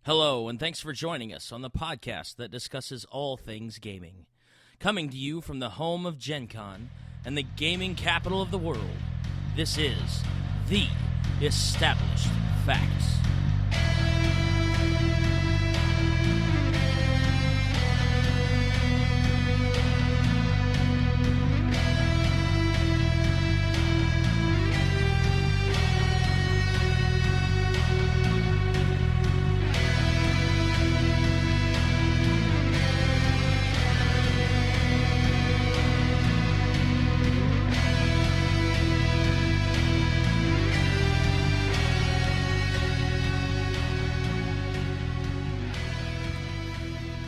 Hello, and thanks for joining us on the podcast that discusses all things gaming. Coming to you from the home of Gen Con and the gaming capital of the world, this is The Established Facts.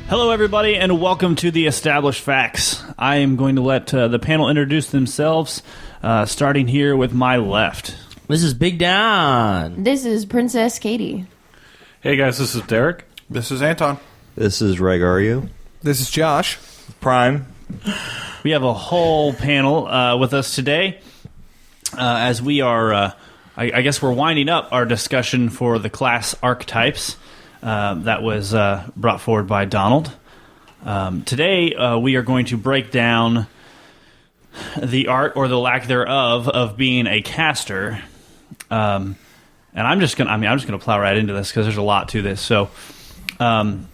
Hello, everybody, and welcome to The Established Facts. I am going to let the panel introduce themselves, starting here with my left. This is Big Don. This is Princess Katie. Hey guys, this is Derek. This is Anton. This is Regario. This is Josh. Prime. We have a whole panel with us today, as we are, I guess we're winding up our discussion for the class archetypes. That was brought forward by Donald. Today, we are going to break down the art or the lack thereof of being a caster. And I'm just gonna plow right into this because there's a lot to this. So, our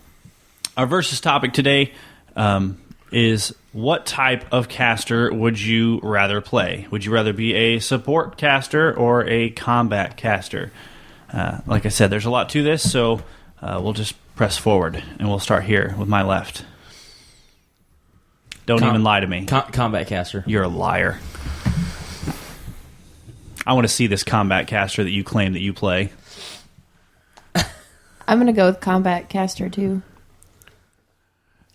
versus topic today is what type of caster would you rather play? Would you rather be a support caster or a combat caster? Like I said, there's a lot to this, so we'll just press forward, and we'll start here with my left. Don't even lie to me. Combat caster. You're a liar. I want to see this combat caster that you claim that you play. I'm going to go with Combat Caster, too.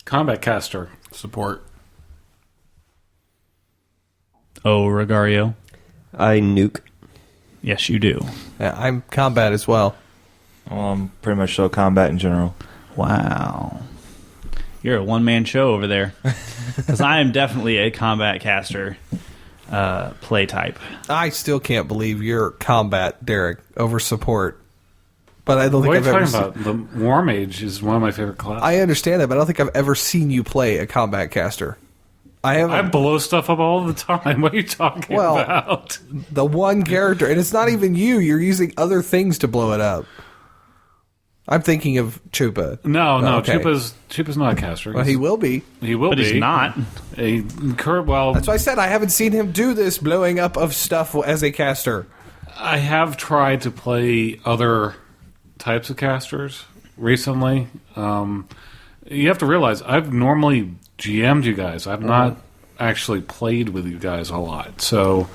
Combat caster. Support. Oh, Regario? I nuke. Yes, you do. Yeah, I'm combat as well. Pretty much so combat in general. Wow. You're a one-man show over there. Because I am definitely a combat caster play type. I still can't believe you're combat, Derek, over support. But I don't think What are I've you ever talking about? The War Mage is one of my favorite classes. I understand that, but I don't think I've ever seen you play a combat caster. I blow stuff up all the time. What are you talking about? The one character, and it's not even you. You're using other things to blow it up. I'm thinking of Chupa. No, Okay. Chupa's not a caster. Well, he will be. He will But be. he's not. That's why I said I haven't seen him do this blowing up of stuff as a caster. I have tried to play other types of casters recently. You have to realize I've normally GM'd you guys. I've not actually played with you guys a lot. So,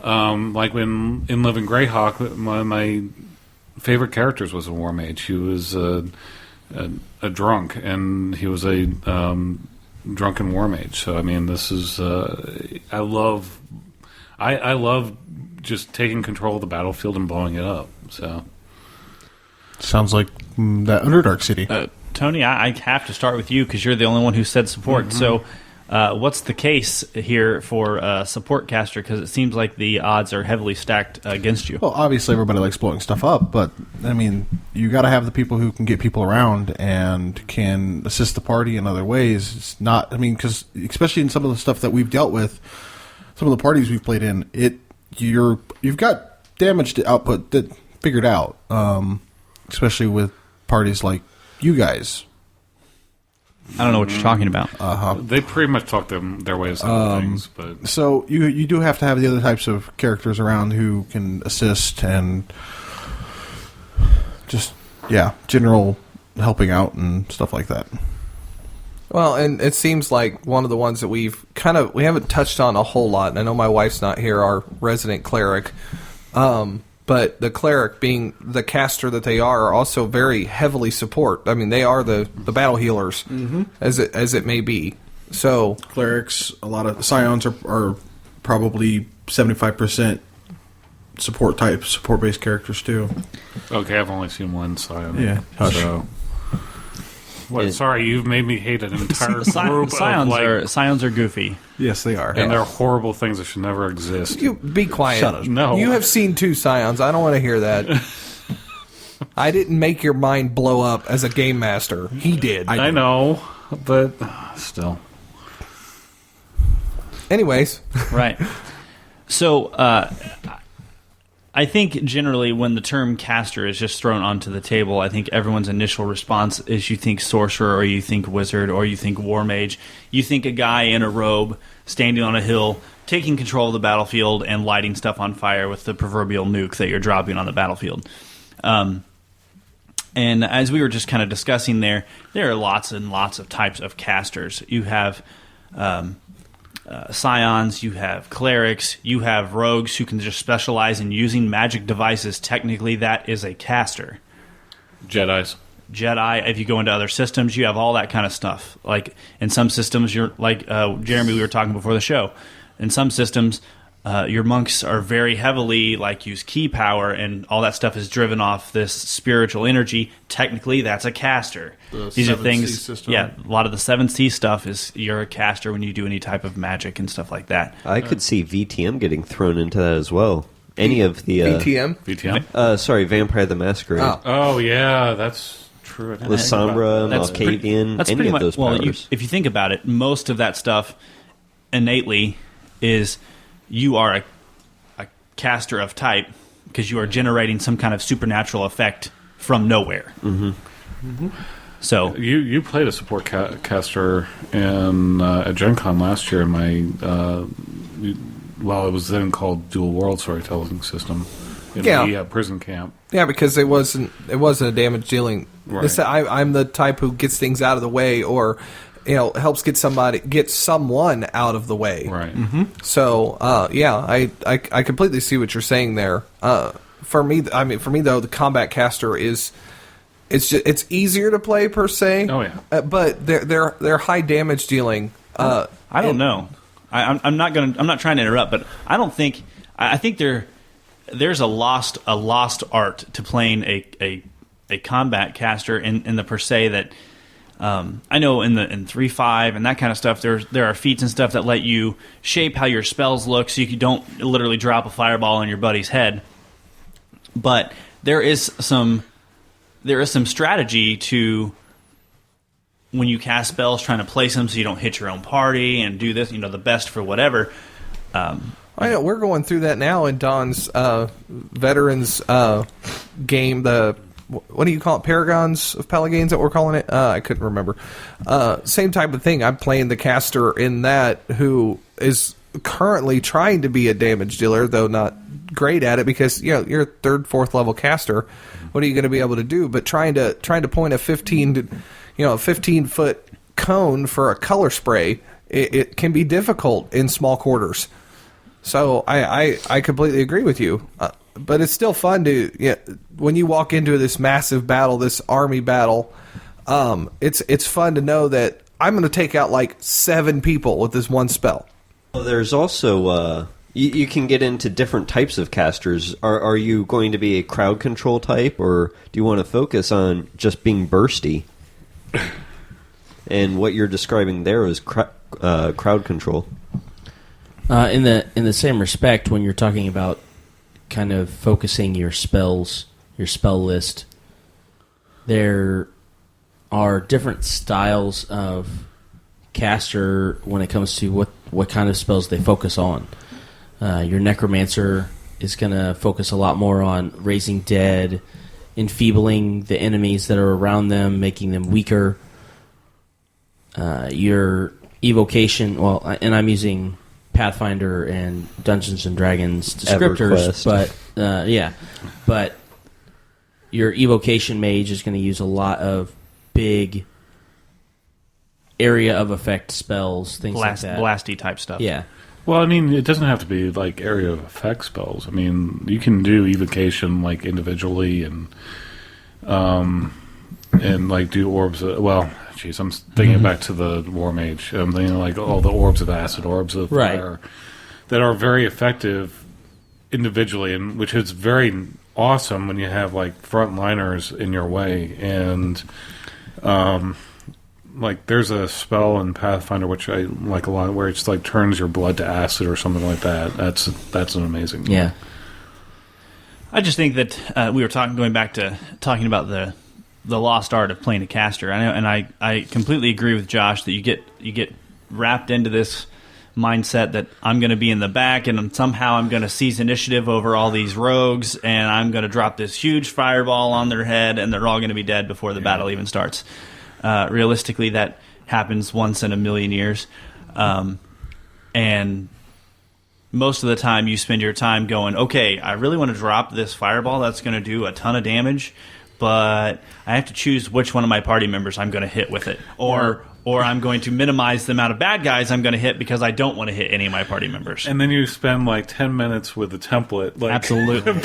like when in Living Greyhawk, my favorite characters was a War Mage. He was a drunk, and he was a drunken War Mage. So I mean, this is I love just taking control of the battlefield and blowing it up. So sounds like that Underdark City. Tony, I have to start with you because you're the only one who said support. Mm-hmm. So what's the case here for support caster? Because it seems like the odds are heavily stacked against you. Well, obviously everybody likes blowing stuff up, but I mean, you got to have the people who can get people around and can assist the party in other ways. It's not, I mean, because especially in some of the stuff that we've dealt with, some of the parties we've played in, you've got damage to output that figured out, especially with parties like you guys. I don't know what you're talking about. they pretty much talk their ways out of things. But So you do have to have the other types of characters around who can assist and just, general helping out and stuff like that. Well, and it seems like one of the ones that we haven't touched on a whole lot, and I know my wife's not here, our resident cleric, but the cleric, being the caster that they are also very heavily support. I mean, they are the battle healers, as it may be. So Clerics, a lot of Scions are probably 75% support-based characters too. okay, I've only seen one Scion. Yeah, hush. So, sorry, you've made me hate an entire group Scions are goofy. Yes, they are. and they're horrible things that should never exist. you be quiet. Shut up. No. You have seen 2 Scions. I don't want to hear that. I didn't make your mind blow up as a game master. He did. I know, but still. Anyways, Right. So, I think generally when the term caster is just thrown onto the table, I think everyone's initial response is you think sorcerer, or you think wizard, or you think war mage. You think a guy in a robe standing on a hill, taking control of the battlefield and lighting stuff on fire with the proverbial nuke that you're dropping on the battlefield. And as we were just kind of discussing there are lots and lots of types of casters. You have scions, you have clerics, you have rogues who can just specialize in using magic devices. Technically, that is a caster. Jedis. Jedi, if you go into other systems, you have all that kind of stuff. Like, in some systems, you're like Jeremy, we were talking before the show. In some systems, your monks are very heavily, like, use key power, and all that stuff is driven off this spiritual energy. Technically, that's a caster. These are 7C things, system. yeah, a lot of the 7C stuff is you're a caster when you do any type of magic and stuff like that. I could see VTM getting thrown into that as well. Any of the... BTM. VTM? Sorry, Vampire the Masquerade. Oh, yeah, that's true. Lysombra, That's Malkavian, that's any pretty of much, those powers. if you think about it, most of that stuff innately is you are a caster of type because you are generating some kind of supernatural effect from nowhere. So You played a support caster at Gen Con last year in my, it was then called Dual World Storytelling System in the prison camp. Yeah, because it wasn't a damage dealing. Right. I'm the type who gets things out of the way, or helps get someone out of the way. Right. So I completely see what you're saying there. For me though, the combat caster it's easier to play per se. Oh, yeah. But they're high damage dealing. I don't know. I'm not trying to interrupt, but I don't think. I think there's a lost art to playing a combat caster in the per se that. I know in 3.5 and that kind of stuff, there are feats and stuff that let you shape how your spells look, so you don't literally drop a fireball on your buddy's head. But there is some strategy to when you cast spells, trying to place them so you don't hit your own party and do this, the best for whatever. I know we're going through that now in Don's veterans game. What do you call it? Paragons of Pelagane, is that what we're calling it? I couldn't remember. Same type of thing. I'm playing the caster in that who is currently trying to be a damage dealer, though not great at it because you're a 3rd, 4th level caster. What are you going to be able to do? But trying to point a 15-foot cone for a color spray, it can be difficult in small quarters. So I completely agree with you. But it's still fun to when you walk into this massive battle, this army battle. It's fun to know that I'm going to take out like 7 people with this one spell. Well, there's also you can get into different types of casters. Are you going to be a crowd control type, or do you want to focus on just being bursty? And what you're describing there is crowd control. In the same respect, when you're talking about kind of focusing your spells, your spell list, there are different styles of caster when it comes to what kind of spells they focus on. Your necromancer is going to focus a lot more on raising dead, enfeebling the enemies that are around them, making them weaker. Your evocation, and I'm using Pathfinder and Dungeons and Dragons descriptors, but your evocation mage is going to use a lot of big area of effect spells, things like that. Blasty type stuff. Yeah. Well, I mean, it doesn't have to be like area of effect spells. I mean, you can do evocation like individually and like do orbs. I'm thinking back to the War Mage. I'm thinking like all the orbs of acid, orbs of fire, that are very effective individually, and which is very awesome when you have like frontliners in your way. And like there's a spell in Pathfinder which I like a lot, where it's like turns your blood to acid or something like that. That's an amazing. Yeah. I just think that we were going back to talking about the lost art of playing a caster. I completely agree with Josh that you get wrapped into this mindset that I'm going to be in the back and somehow I'm going to seize initiative over all these rogues and I'm going to drop this huge fireball on their head and they're all going to be dead before the battle even starts. Realistically, that happens once in a million years. And most of the time you spend your time going, okay, I really want to drop this fireball that's going to do a ton of damage, but I have to choose which one of my party members I'm going to hit with it. Or I'm going to minimize the amount of bad guys I'm going to hit because I don't want to hit any of my party members. And then you spend like 10 minutes with the template. Like, absolutely.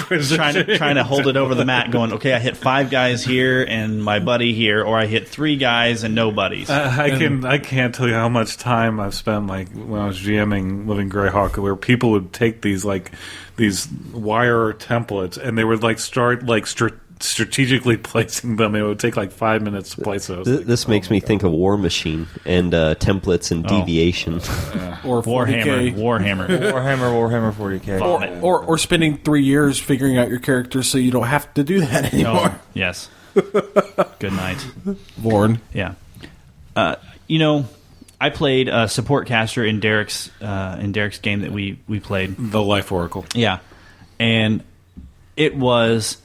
trying to hold it over the mat going, okay, I hit 5 guys here and my buddy here, or I hit 3 guys and no buddies. I can't tell you how much time I've spent like when I was GMing Living Greyhawk, where people would take these wire templates and they would like start like strategically placing them. It would take like 5 minutes to place those. This makes me think of War Machine and templates and deviation. Or 40K. Warhammer. Warhammer 40K. Or spending 3 years figuring out your character so you don't have to do that anymore. Oh, yes. Good night. Vorn. Yeah. I played a support caster in Derek's game that we played. The Life Oracle. Yeah. And it was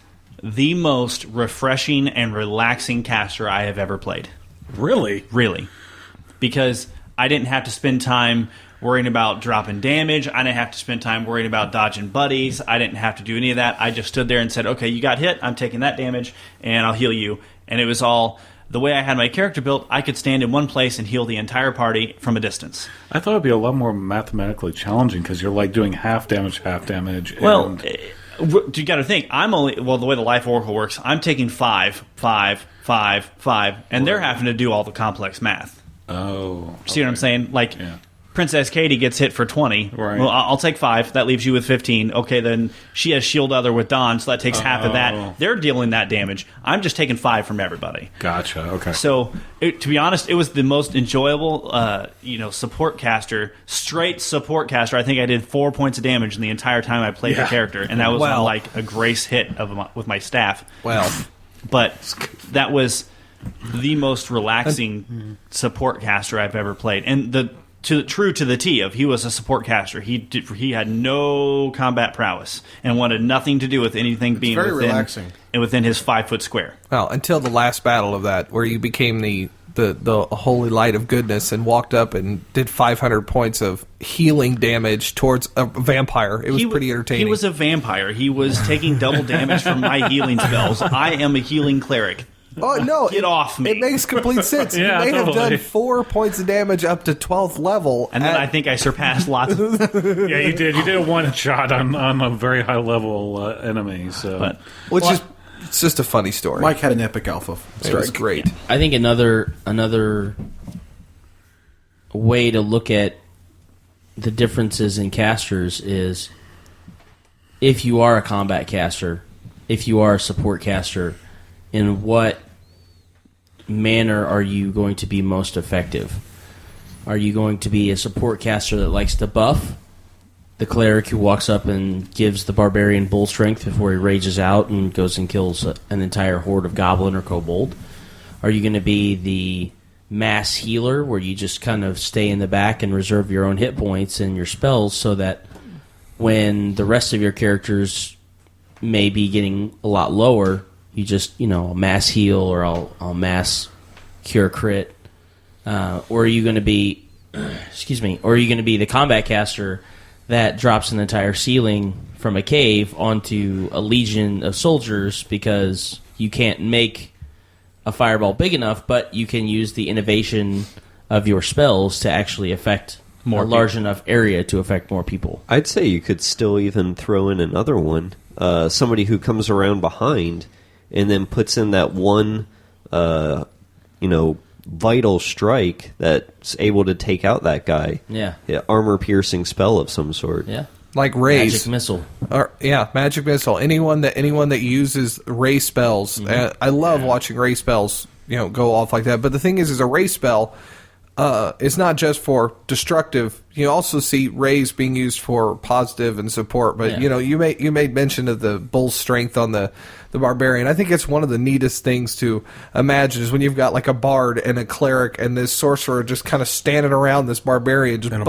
the most refreshing and relaxing caster I have ever played. Really? Really. Because I didn't have to spend time worrying about dropping damage. I didn't have to spend time worrying about dodging buddies. I didn't have to do any of that. I just stood there and said, okay, you got hit. I'm taking that damage, and I'll heal you. And it was all... The way I had my character built, I could stand in one place and heal the entire party from a distance. I thought it'd be a lot more mathematically challenging because you're like doing half damage. Well, you got to think. The way the Life Oracle works, I'm taking 5, 5, 5, 5, and they're having to do all the complex math. Oh. See what I'm saying? Like, Princess Katie gets hit for 20. Right. Well, I'll take 5. That leaves you with 15. Okay, then she has Shield Other with Dawn, so that takes half of that. They're dealing that damage. I'm just taking 5 from everybody. Gotcha. Okay. So, to be honest, it was the most enjoyable, support caster, straight support caster. I think I did 4 points of damage in the entire time I played the character, and that was on like a grace hit with my staff. Well, but that was the most relaxing support caster I've ever played, and true to the T of he was a support caster. He had no combat prowess and wanted nothing to do with anything being very relaxing and within his 5 foot square. well, until the last battle of that, where you became the holy light of goodness and walked up and did 500 points of healing damage towards a vampire. It was pretty entertaining. He was a vampire. He was taking double damage from my healing spells. I am a healing cleric. Oh no! Get off me! It makes complete sense. Yeah, you may have totally. done 4 points of damage up to 12th level, And then I think I surpassed lots of... Yeah, you did. You did a one shot on a very high level enemy. So, it's just a funny story. Mike had an epic alpha It was strike. great. I think another way to look at the differences in casters is if you are a combat caster, if you are a support caster, in what manner are you going to be most effective? Are you going to be a support caster that likes to buff? The cleric who walks up and gives the barbarian bull strength before he rages out and goes and kills an entire horde of goblin or kobold? Are you going to be the mass healer where you just kind of stay in the back and reserve your own hit points and your spells so that when the rest of your characters may be getting a lot lower, you just, a mass heal or I'll mass cure crit? Or are you going to be, or are you going to be the combat caster that drops an entire ceiling from a cave onto a legion of soldiers because you can't make a fireball big enough, but you can use the innovation of your spells to actually affect a large enough area to affect more people? I'd say you could still even throw in another one. Somebody who comes around behind and then puts in that one, vital strike that's able to take out that guy. Yeah. Armor-piercing spell of some sort. Yeah. Like raise. Magic missile. Magic missile. Anyone that uses ray spells. I love watching ray spells, go off like that. But the thing is a ray spell, is not just for destructive. You also see rays being used for positive and support. But Yeah. you made mention of the bull's strength on the barbarian. I think it's one of the neatest things to imagine is when you've got like a bard and a cleric and this sorcerer just kind of standing around this barbarian, just And a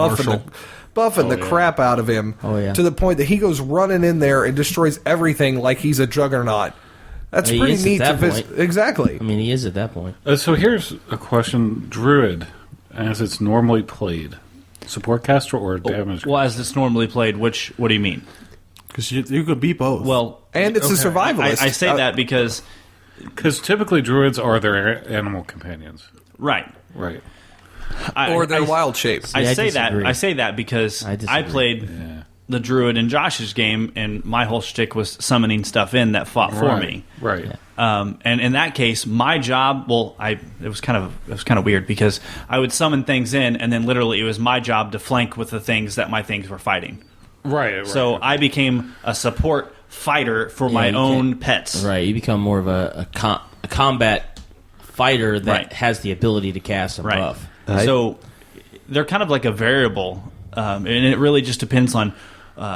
buffing the crap out of him to the point that he goes running in there and destroys everything like he's a juggernaut. That's He pretty is at neat. that to point. Exactly. I mean, he is at that point. So here's a question: Druid, as it's normally played, support caster or damage? Well, as it's normally played, what do you mean? Because you could be both. Well, And it's a survivalist. I say that because Because typically druids are their animal companions, right. right? or their wild shape. I I say that. disagree. I say that because I disagree. I played the druid in Josh's game, and my whole shtick was summoning stuff in that fought for me. Right. And in that case, my job, it was kind of weird because I would summon things in, and then literally it was my job to flank with the things that my things were fighting. Right. So I became a support fighter for my you own can't- pets. Right, you become more of a combat fighter that Right. has the ability to cast a Right. buff. So they're kind of like a variable, and it really just depends on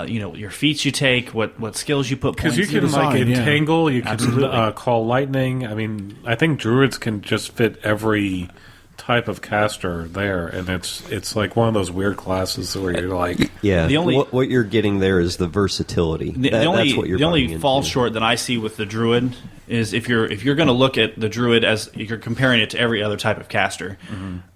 your feats you take, what skills you put Because points you can design, like yeah. entangle, you can Absolutely. call lightning. I mean, I think druids can just fit every type of caster there, and it's like one of those weird classes where you're like, Yeah, The only- what you're getting there is the versatility. The That's only what you're the only buying fall into. short that I see with the druid is if you're going to look at the druid as you're comparing it to every other type of caster.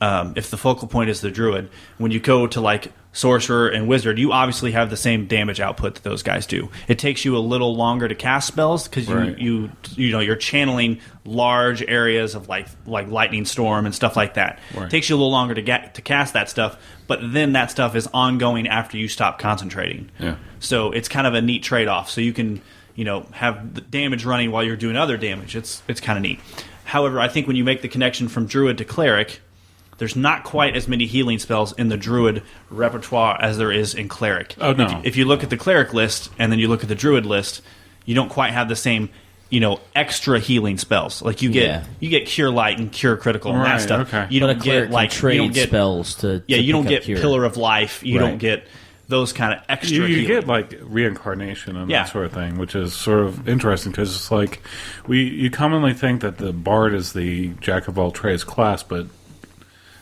If the focal point is the druid, when you go to like sorcerer and wizard, you obviously have the same damage output that those guys do. It takes you a little longer to cast spells because Right. you're channeling large areas of like lightning storm and stuff like that. Right. It takes you a little longer to cast that stuff, but then that stuff is ongoing after you stop concentrating. Yeah. So it's kind of a neat trade-off. So you can, have the damage running while you're doing other damage. It's kind of neat. However, I think when you make the connection from druid to cleric, there's not quite as many healing spells in the druid repertoire as there is in cleric. Oh, no. If you look at the cleric list and then you look at the druid list, you don't quite have the same, extra healing spells. Like you get cure light and cure critical and that Right, stuff. okay. You But don't a cleric get can like trade you don't get spells to you don't pick get up cure. pillar of life. You Right. don't get those kind of extra. you healing. get like reincarnation and Yeah. that sort of thing, which is sort of interesting because it's like you commonly think that the bard is the jack of all trades class, but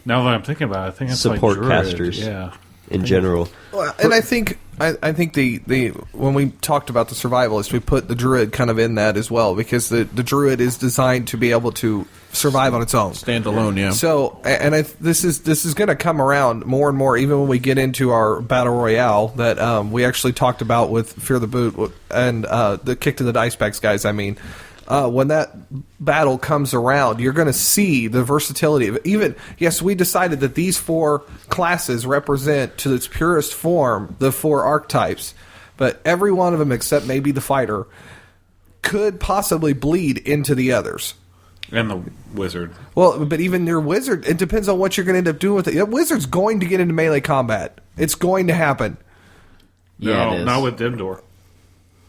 now that I'm thinking about it, I think it's Support like druid. casters. Yeah. in general. Well, and I think the when we talked about the survivalist, we put the druid kind of in that as well because the druid is designed to be able to survive on its own. Stand alone, yeah. So, and this is going to come around more and more, even when we get into our battle royale that we actually talked about with Fear the Boot and the Kick to the Dice Bags guys. I mean, when that battle comes around, you're going to see the versatility of it. Even yes, we decided that these 4 classes represent to its purest form the 4 archetypes, but every one of them, except maybe the fighter, could possibly bleed into the others. And the wizard. Well, but even your wizard, it depends on what you're going to end up doing with it. That wizard's going to get into melee combat. It's going to happen. Yeah, it No, is. not with Dimdor.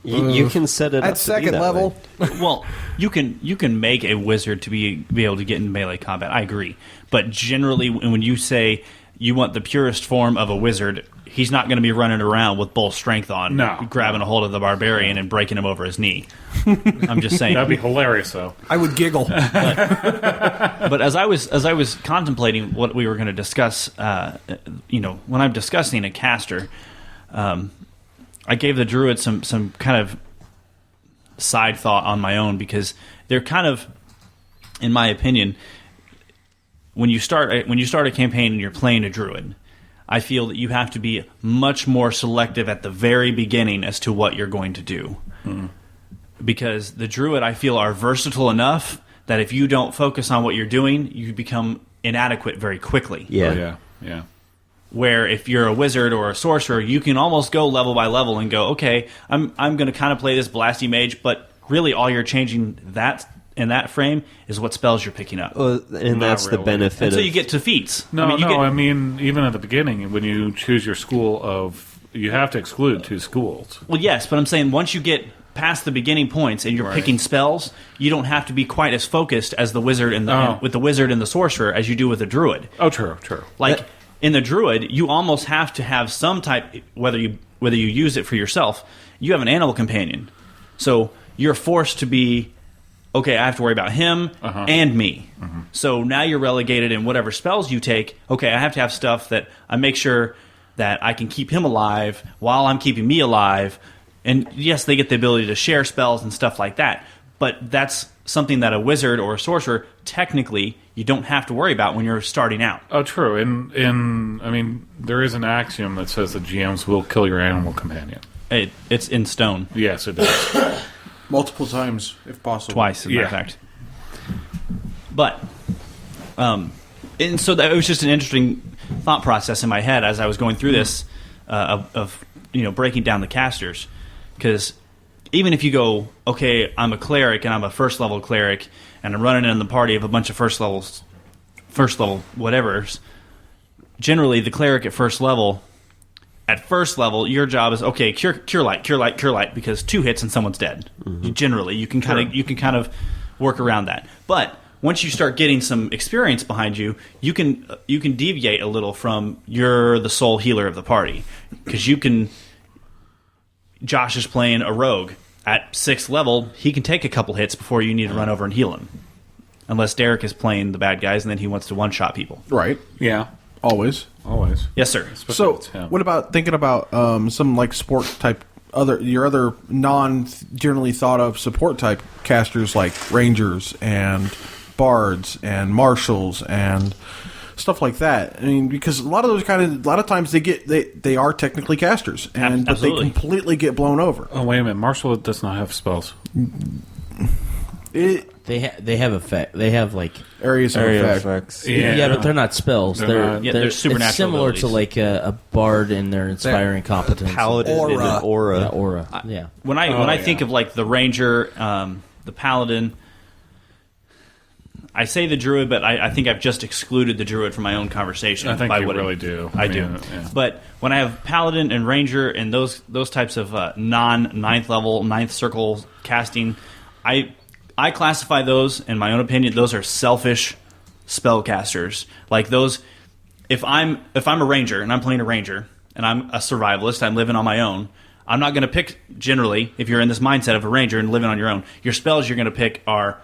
You can set it up At to be second that level, way. Well, you can make a wizard to be able to get in melee combat. I agree, but generally, when you say you want the purest form of a wizard, he's not going to be running around with bull strength on, No. grabbing a hold of the barbarian and breaking him over his knee. I'm just saying. That'd be hilarious, though. I would giggle. But as I was contemplating what we were going to discuss, when I'm discussing a caster, I gave the druid some kind of side thought on my own because they're kind of, in my opinion, when you start a campaign and you're playing a druid, I feel that you have to be much more selective at the very beginning as to what you're going to do. Because the druid, I feel, are versatile enough that if you don't focus on what you're doing, you become inadequate very quickly. Yeah. Oh, yeah. Where if you're a wizard or a sorcerer, you can almost go level by level and go, okay, I'm going to kind of play this blasty mage, but really all you're changing in that frame is what spells you're picking up. Well, and Not that's the really. benefit Until of... you get to feats. No, I mean, even at the beginning, when you choose your school you have to exclude 2 schools. well, yes, but I'm saying once you get past the beginning points and you're picking spells, you don't have to be quite as focused as the wizard and with the wizard and the sorcerer as you do with the druid. Oh, true. Like in the druid, you almost have to have some type, whether you use it for yourself, you have an animal companion. So you're forced to be, okay, I have to worry about him and me. So now you're relegated in whatever spells you take. Okay, I have to have stuff that I make sure that I can keep him alive while I'm keeping me alive. And yes, they get the ability to share spells and stuff like that. But that's something that a wizard or a sorcerer, technically, you don't have to worry about when you're starting out. Oh, true. I mean, there is an axiom that says that GMs will kill your animal companion. It's in stone. Yes, it is. Multiple times, if possible. Twice, as a matter of fact. But, and so that it was just an interesting thought process in my head as I was going through this of breaking down the casters, because even if you go, okay, I'm a cleric and I'm a first level cleric and I'm running in the party of a bunch of first level whatevers, generally the cleric at first level, your job is, okay, cure light, because 2 hits and someone's dead. Generally, you can kind of work around that. But once you start getting some experience behind you, you can deviate a little from you're the sole healer of the party, because Josh is playing a rogue at 6th level. He can take a couple hits before you need to run over and heal him, unless Derek is playing the bad guys and then he wants to one-shot people. Right. Yeah. Always. Yes, sir. Especially So, if it's him. what about thinking about some like sport type, your other non-generally thought of support type casters like rangers and bards and marshals and stuff like that? I mean, because a lot of times they are technically casters, but they Absolutely. completely get blown over. Oh, wait a minute. Marshall does not have spells. They have effect. They have like Areas of Area effect. effects. yeah, but they're not spells. They're not. Yeah, they're it's supernatural similar abilities. to like a bard in their inspiring competence. Paladin and Aura. an aura. Yeah, aura. Yeah. When I think of like the ranger, the paladin, I say the druid, but I think I've just excluded the druid from my own conversation. I think by you what really do. I I do. mean, yeah. But when I have paladin and ranger and those types of non-9th level, 9th circle casting, I classify those, in my own opinion, those are selfish spellcasters. Like those, if I'm a ranger and I'm playing a ranger and I'm a survivalist, I'm living on my own, I'm not going to pick, generally, if you're in this mindset of a ranger and living on your own, your spells you're going to pick are,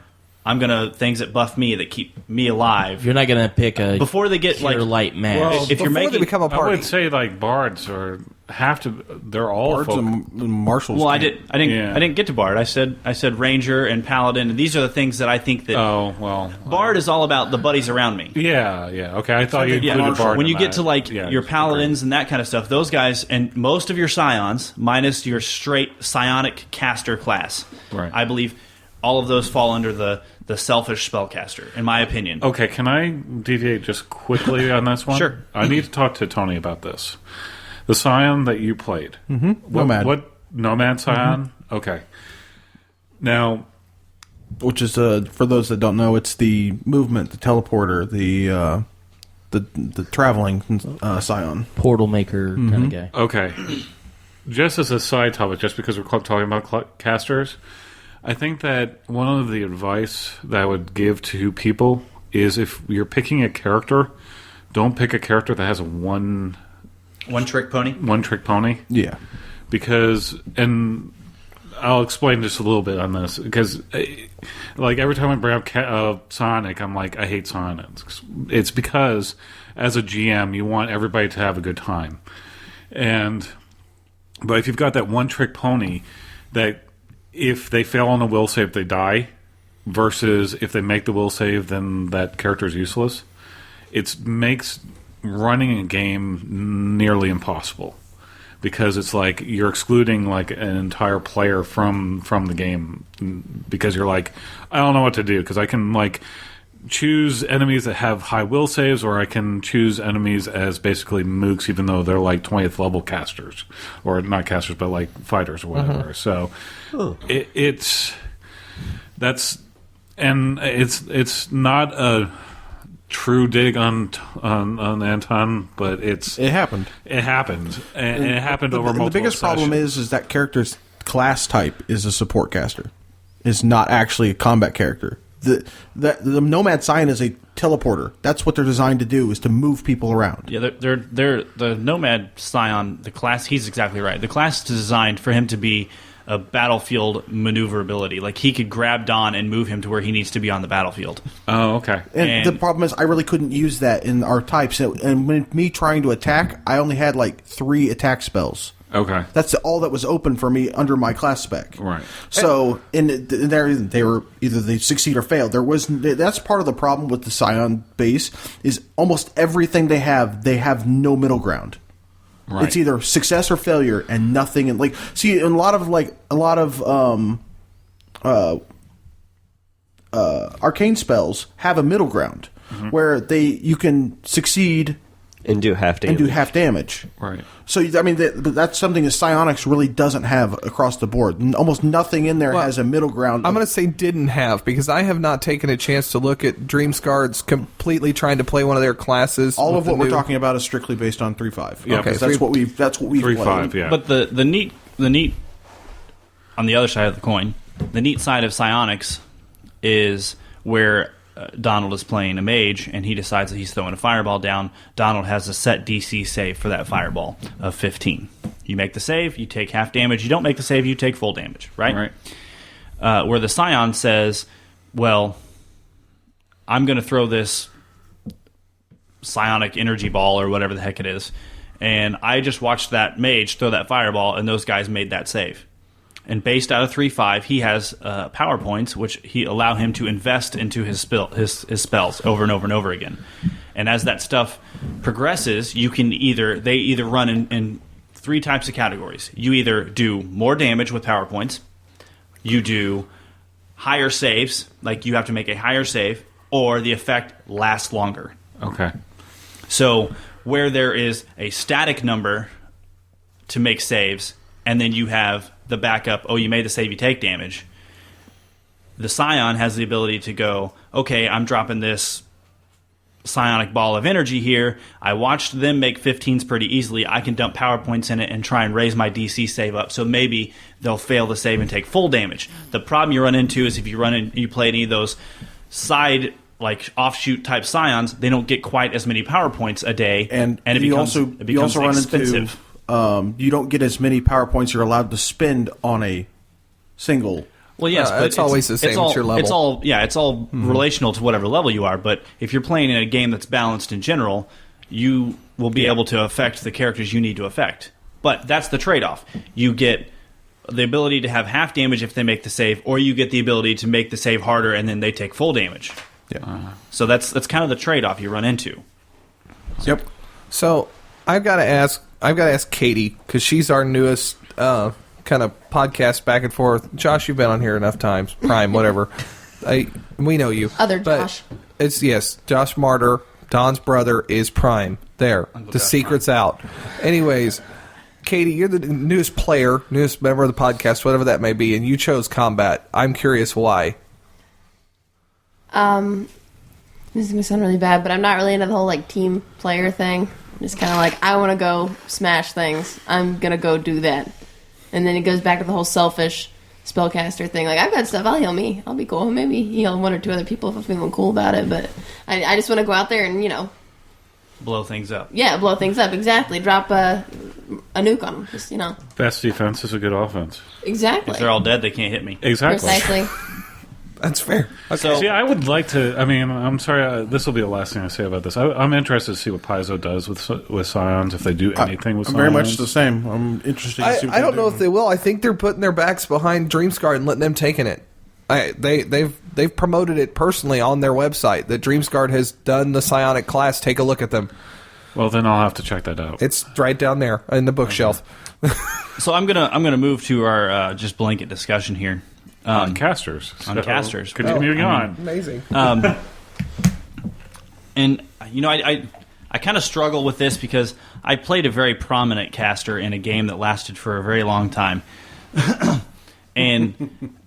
things that buff me, that keep me alive. You're not gonna pick a Before they get cure light match. Well, if you're Before making, they become a I party. would say like bards they're all Bards folk. and marshals. well, I can't- didn't get to bard. I said ranger and paladin, and these are the things that I think that Oh, well. bard is all about the buddies around me. Yeah. Okay. I thought you included bard when in you get that. to like Yeah, your agreed. paladins and that kind of stuff, those guys and most of your scions, minus your straight psionic caster class, Right. I believe all of those fall under the selfish spellcaster, in my opinion. Okay, can I deviate just quickly on this one? Sure. I need to talk to Tony about this. The Scion that you played. Nomad. What Nomad Scion? Okay. Now, which is for those that don't know, it's the movement, the teleporter, the traveling scion. portal maker kind of guy. okay. Just as a side topic, just because we're talking about casters, I think that one of the advice that I would give to people is if you're picking a character, don't pick a character that has a one Trick pony. trick pony. Yeah. Because, and I'll explain just a little bit on this, because like every time I bring up Sonic, I'm like, I hate Sonic. It's because as a GM, you want everybody to have a good time. But if you've got that one trick pony that if they fail on a will save, they die, versus if they make the will save, then that character is useless, it makes running a game nearly impossible. Because it's like you're excluding like an entire player from the game, because you're like, I don't know what to do, because I can like choose enemies that have high will saves, or I can choose enemies as basically mooks, even though they're like 20th level casters, or not casters, but like fighters or whatever. So it's not a true dig on Anton, but it happened. It happened, and it happened over multiple The biggest problem sessions. is that characters class type is a support caster. It's not actually a combat character. The Nomad Scion is a teleporter. That's what they're designed to do, is to move people around. Yeah, they're the Nomad Scion, the class, he's exactly right. The class is designed for him to be a battlefield maneuverability. Like, he could grab Don and move him to where he needs to be on the battlefield. Oh, okay. And the problem is I really couldn't use that in our types. And when me trying to attack, I only had like 3 attack spells. Okay. That's all that was open for me under my class spec. Right. So they were either they succeed or fail. That's part of the problem with the Scion base is almost everything they have no middle ground. Right. It's either success or failure and nothing. And see, a lot of arcane spells have a middle ground where you can succeed and do half damage. Right. So, I mean, that's something that Psionics really doesn't have across the board. Almost nothing in there has a middle ground. I'm going to say didn't have, because I have not taken a chance to look at Dreamscards completely trying to play one of their classes. All of what we're talking about is strictly based on 3.5. Yeah, okay, that's what we've 3.5, yeah. But the neat on the other side of the coin, the neat side of Psionics is where Donald is playing a mage, and he decides that he's throwing a fireball down. Donald has a set DC save for that fireball of 15. You make the save, you take half damage. You don't make the save, you take full damage, right? Where the Scion says, well, I'm going to throw this psionic energy ball or whatever the heck it is, and I just watched that mage throw that fireball, and those guys made that save. And based out of 3.5, he has power points, which he allow him to invest into his spells over and over and over again. And as that stuff progresses, they either run in 3 types of categories. You either do more damage with power points, you do higher saves, like you have to make a higher save, or the effect lasts longer. Okay. So where there is a static number to make saves, and then you have the backup, you made the save, you take damage, the Scion has the ability to go, okay, I'm dropping this psionic ball of energy here. I watched them make 15s pretty easily. I can dump power points in it and try and raise my DC save up, so maybe they'll fail the save and take full damage. The problem you run into is if you play any of those side, like offshoot type Scions, they don't get quite as many power points a day, and it becomes expensive. You don't get as many power points you're allowed to spend on a single. Well, yes, but it's always the same. It's your level. It's all relational to whatever level you are. But if you're playing in a game that's balanced in general, you will be able to affect the characters you need to affect. But that's the trade-off. You get the ability to have half damage if they make the save, or you get the ability to make the save harder and then they take full damage. Yeah. So that's kind of the trade-off you run into. Yep. So I've got to ask Katie, because she's our newest kind of podcast back and forth. Josh, you've been on here enough times. Prime, whatever. We know you. Other but Josh. Yes, Josh Martyr, Don's brother, is Prime. There. The secret's out. Anyways, Katie, you're the newest player, newest member of the podcast, whatever that may be, and you chose combat. I'm curious why. This is going to sound really bad, but I'm not really into the whole team player thing. Just kind of I want to go smash things. I'm going to go do that. And then it goes back to the whole selfish spellcaster thing. I've got stuff, I'll heal me. I'll be cool. Maybe heal 1 or 2 other people if I'm feeling cool about it. But I just want to go out there and, blow things up. Yeah, blow things up. Exactly. Drop a nuke on them. Just, Best defense is a good offense. Exactly. If they're all dead, they can't hit me. Exactly. Precisely. That's fair. So, See, I would like to. I mean, I'm sorry. This will be the last thing I say about this. I'm interested to see what Paizo does with Scions, if they do anything with I'm Scions. very much the same. I'm interested to see what I don't know if they will. I think they're putting their backs behind Dreamscard and letting them take it. They've promoted it personally on their website that Dreamscard has done the psionic class. Take a look at them. Well, then I'll have to check that out. It's right down there in the bookshelf. So I'm gonna move to our just blanket discussion here. On casters. Casters. Continuing on. Amazing. And, I kind of struggle with this because I played a very prominent caster in a game that lasted for a very long time. And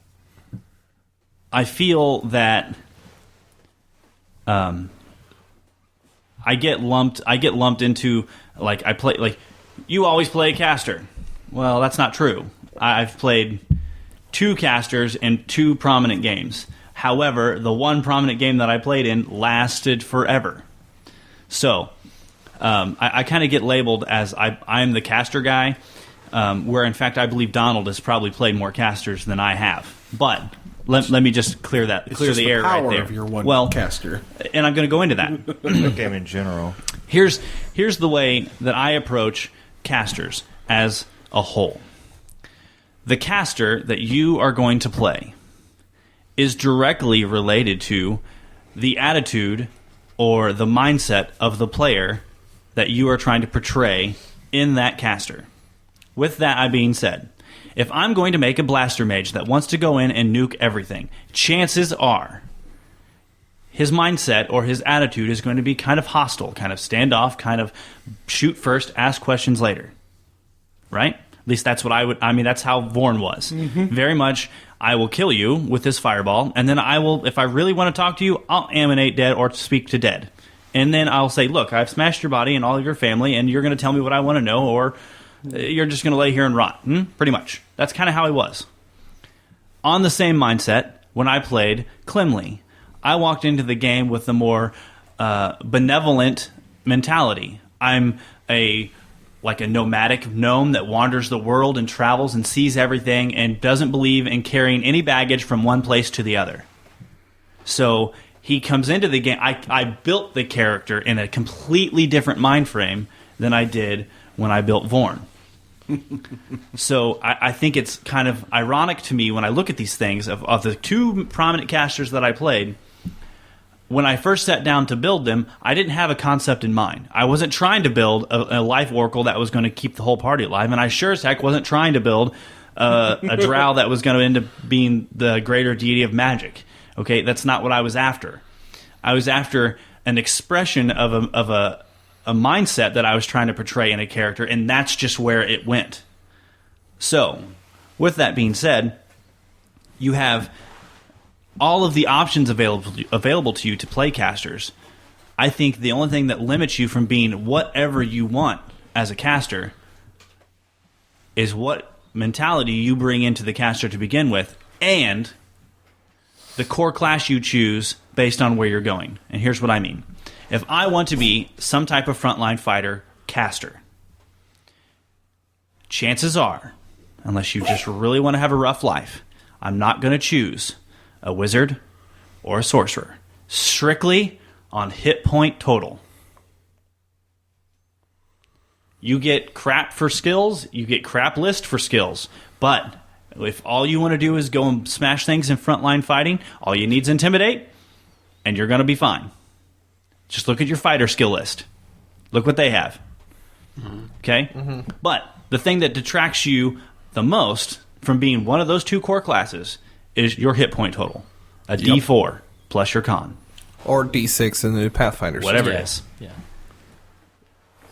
I feel that I get lumped into, I play, you always play a caster. Well, that's not true. I've played 2 casters in 2 prominent games. However, the one prominent game that I played in lasted forever. So, I kind of get labeled as I'm the caster guy, where in fact I believe Donald has probably played more casters than I have. But let me just clear the air right there. Of your one caster, and I'm going to go into that. Game in general. Here's the way that I approach casters as a whole. The caster that you are going to play is directly related to the attitude or the mindset of the player that you are trying to portray in that caster. With that being said, if I'm going to make a blaster mage that wants to go in and nuke everything, chances are his mindset or his attitude is going to be kind of hostile, kind of standoff, kind of shoot first, ask questions later. Right? At least that's what that's how Vorn was. Mm-hmm. Very much, I will kill you with this fireball, and then I will, if I really want to talk to you, I'll animate dead or speak to dead. And then I'll say, look, I've smashed your body and all of your family, and you're going to tell me what I want to know, or you're just going to lay here and rot. Pretty much. That's kind of how he was. On the same mindset, when I played Clemley, I walked into the game with a more benevolent mentality. I'm like a nomadic gnome that wanders the world and travels and sees everything and doesn't believe in carrying any baggage from one place to the other. So he comes into the game. I built the character in a completely different mind frame than I did when I built Vorn. So I think it's kind of ironic to me when I look at these things of the 2 prominent casters that I played. When I first sat down to build them, I didn't have a concept in mind. I wasn't trying to build a life oracle that was going to keep the whole party alive, and I sure as heck wasn't trying to build a drow that was going to end up being the greater deity of magic. Okay, that's not what I was after. I was after an expression of a mindset that I was trying to portray in a character, and that's just where it went. So, with that being said, you have all of the options available to you to play casters. I think the only thing that limits you from being whatever you want as a caster is what mentality you bring into the caster to begin with, and the core class you choose based on where you're going. And here's what I mean. If I want to be some type of frontline fighter caster, chances are, unless you just really want to have a rough life, I'm not going to choose a wizard or a sorcerer. Strictly on hit point total. You get crap for skills, you get crap list for skills. But if all you want to do is go and smash things in frontline fighting, all you need is intimidate, and you're going to be fine. Just look at your fighter skill list. Look what they have. Okay? Mm-hmm. But the thing that detracts you the most from being one of those 2 core classes is your hit point total. A D4 plus your con. Or D6 in the Pathfinder. Whatever it is. Yeah.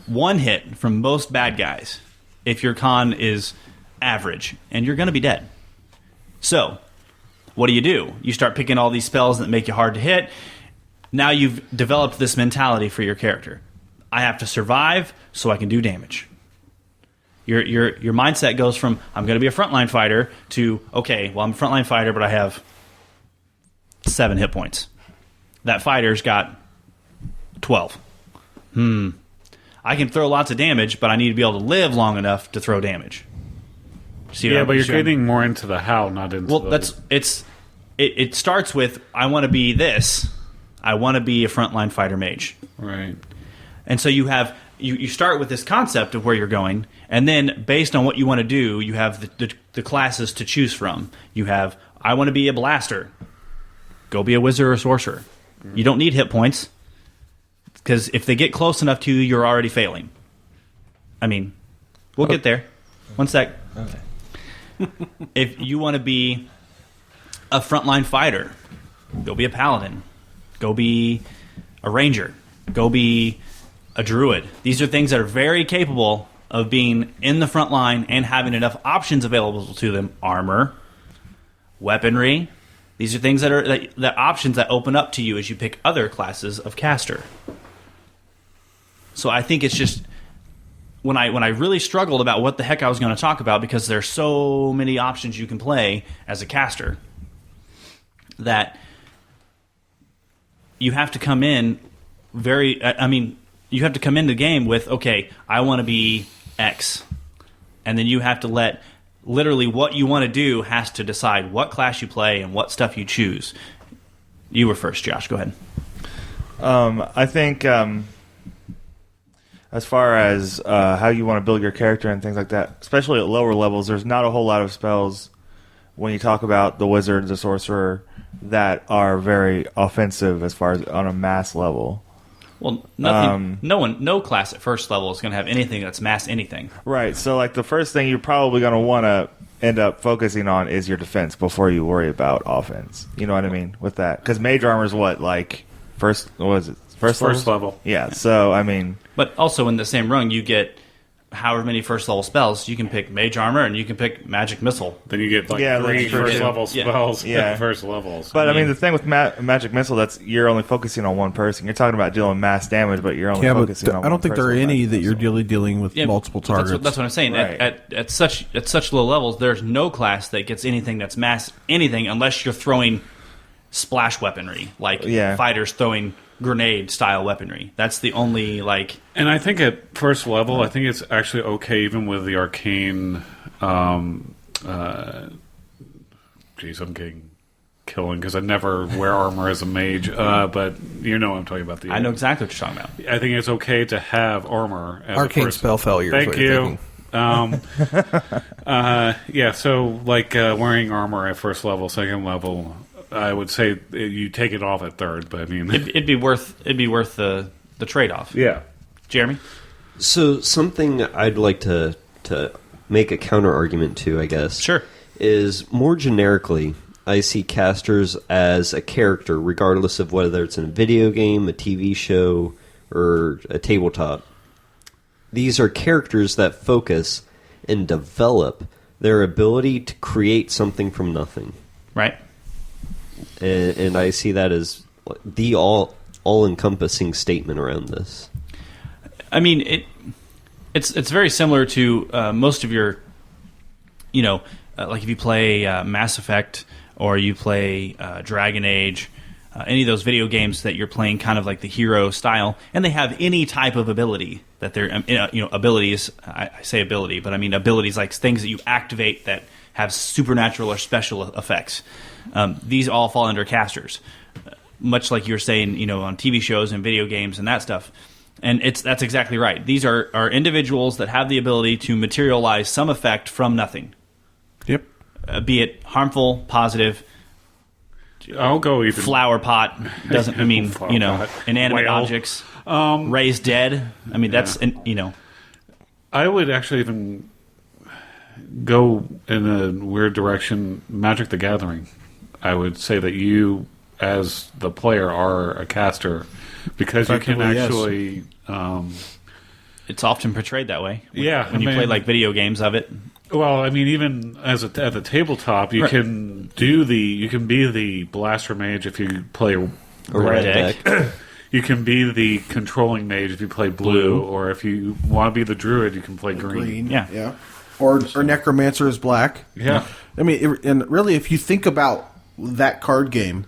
1 hit from most bad guys if your con is average, and you're going to be dead. So, what do? You start picking all these spells that make you hard to hit. Now you've developed this mentality for your character. I have to survive so I can do damage. Your mindset goes from, I'm going to be a frontline fighter, to, okay, well, I'm a frontline fighter, but I have 7 hit points. That fighter's got 12. I can throw lots of damage, but I need to be able to live long enough to throw damage. Yeah, but you're getting more into the how, not into the... It starts with, I want to be this. I want to be a frontline fighter mage. Right. And so you have... You start with this concept of where you're going, and then based on what you want to do, you have the classes to choose from. You have, I want to be a blaster. Go be a wizard or a sorcerer. You don't need hit points, because if they get close enough to you, you're already failing. I mean, we'll get there. One sec. Okay. If you want to be a frontline fighter, go be a paladin. Go be a ranger. Go be a druid. These are things that are very capable of being in the front line and having enough options available to them. Armor, weaponry. These are things that are the options that open up to you as you pick other classes of caster. So I think it's just when I really struggled about what the heck I was going to talk about, because there's so many options you can play as a caster, that you have to come in you have to come into the game with, okay, I want to be X. And then you have to let literally what you want to do has to decide what class you play and what stuff you choose. You were first, Josh. Go ahead. I think as far as how you want to build your character and things like that, especially at lower levels, there's not a whole lot of spells when you talk about the wizard, the sorcerer, that are very offensive as far as on a mass level. Well, no class at first level is going to have anything that's mass anything. Right. So, like, the first thing you're probably going to want to end up focusing on is your defense before you worry about offense. You know what I mean with that? Because mage armor is what, like, first level? Yeah. So, I mean, but also in the same rung, you get however many first level spells. You can pick mage armor and you can pick magic missile. Then you get like 3 first level spells at first levels. But I mean, the thing with magic missile, that's you're only focusing on one person. You're talking about dealing mass damage, but you're only focusing on one person. I don't think there are any that you're dealing with multiple targets. That's what I'm saying. Right. At such low levels, there's no class that gets anything that's mass anything unless you're throwing splash weaponry, like fighters throwing grenade style weaponry. That's the only And I think at first level, I think it's actually okay even with the arcane. I'm getting killing because I never wear armor as a mage, but you know what I'm talking about. I know exactly what you're talking about. I think it's okay to have armor as arcane spell failure. Thank you. So like wearing armor at first level, second level, I would say you take it off at third, but I mean, it'd be worth the trade off. Yeah, Jeremy. So something I'd like to make a counter argument to, I guess, sure, is more generically, I see casters as a character, regardless of whether it's in a video game, a TV show, or a tabletop. These are characters that focus and develop their ability to create something from nothing. Right. And I see that as the all-encompassing statement around this. I mean, it's very similar to most of your, like if you play Mass Effect or you play Dragon Age, any of those video games that you're playing kind of like the hero style, and they have any type of ability that they're, abilities. I say ability, but I mean abilities like things that you activate that have supernatural or special effects. These all fall under casters, much like you were saying, on TV shows and video games and that stuff. And that's exactly right. These are individuals that have the ability to materialize some effect from nothing. Yep. Be it harmful, positive. I'll go even flower pot doesn't. I mean, inanimate objects, raised dead. I mean, that's I would actually even go in a weird direction. Magic the Gathering. I would say that you, as the player, are a caster because you can actually. It's often portrayed that way. When you play like video games of it. Well, I mean, even at the tabletop, you can be the blaster mage if you play red deck. You can be the controlling mage if you play blue, or if you want to be the druid, you can play green. Yeah. Or necromancer is black. Yeah. I mean, and really, if you think about that card game,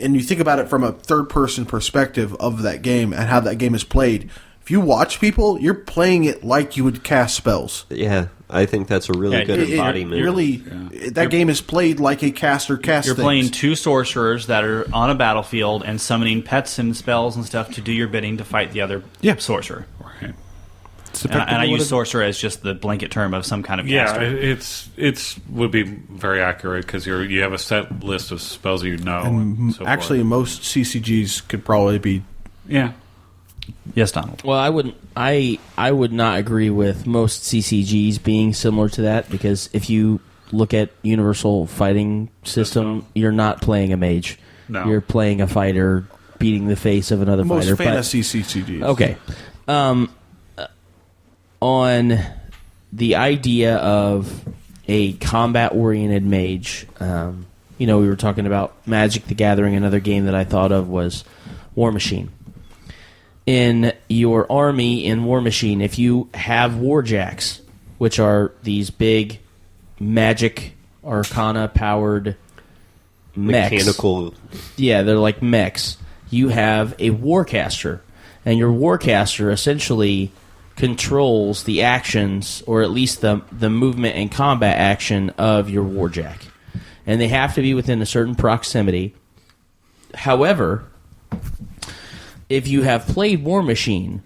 and you think about it from a third-person perspective of that game and how that game is played, if you watch people, you're playing it like you would cast spells. Yeah, I think that's a really good embodiment. That game is played like a caster casts You're things. playing two sorcerers that are on a battlefield and summoning pets and spells and stuff to do your bidding to fight the other sorcerer. Right. And I use sorcerer as just the blanket term of some kind of caster. Yeah, it's would be very accurate because you have a set list of spells and so actually, forth. Most CCGs could probably be. Yeah. Yes, Donald. Well, I would not agree with most CCGs being similar to that, because if you look at Universal Fighting System, you're not playing a mage. No. You're playing a fighter beating the face of another most fighter. Fantasy CCGs. Okay. On the idea of a combat-oriented mage, we were talking about Magic the Gathering. Another game that I thought of was War Machine. in your army in War Machine, if you have warjacks, which are these big magic arcana powered mechs. Mechanical. Yeah, they're like mechs. You have a warcaster, and your warcaster essentially controls the actions, or at least the movement and combat action of your warjack. And they have to be within a certain proximity. However, if you have played War Machine,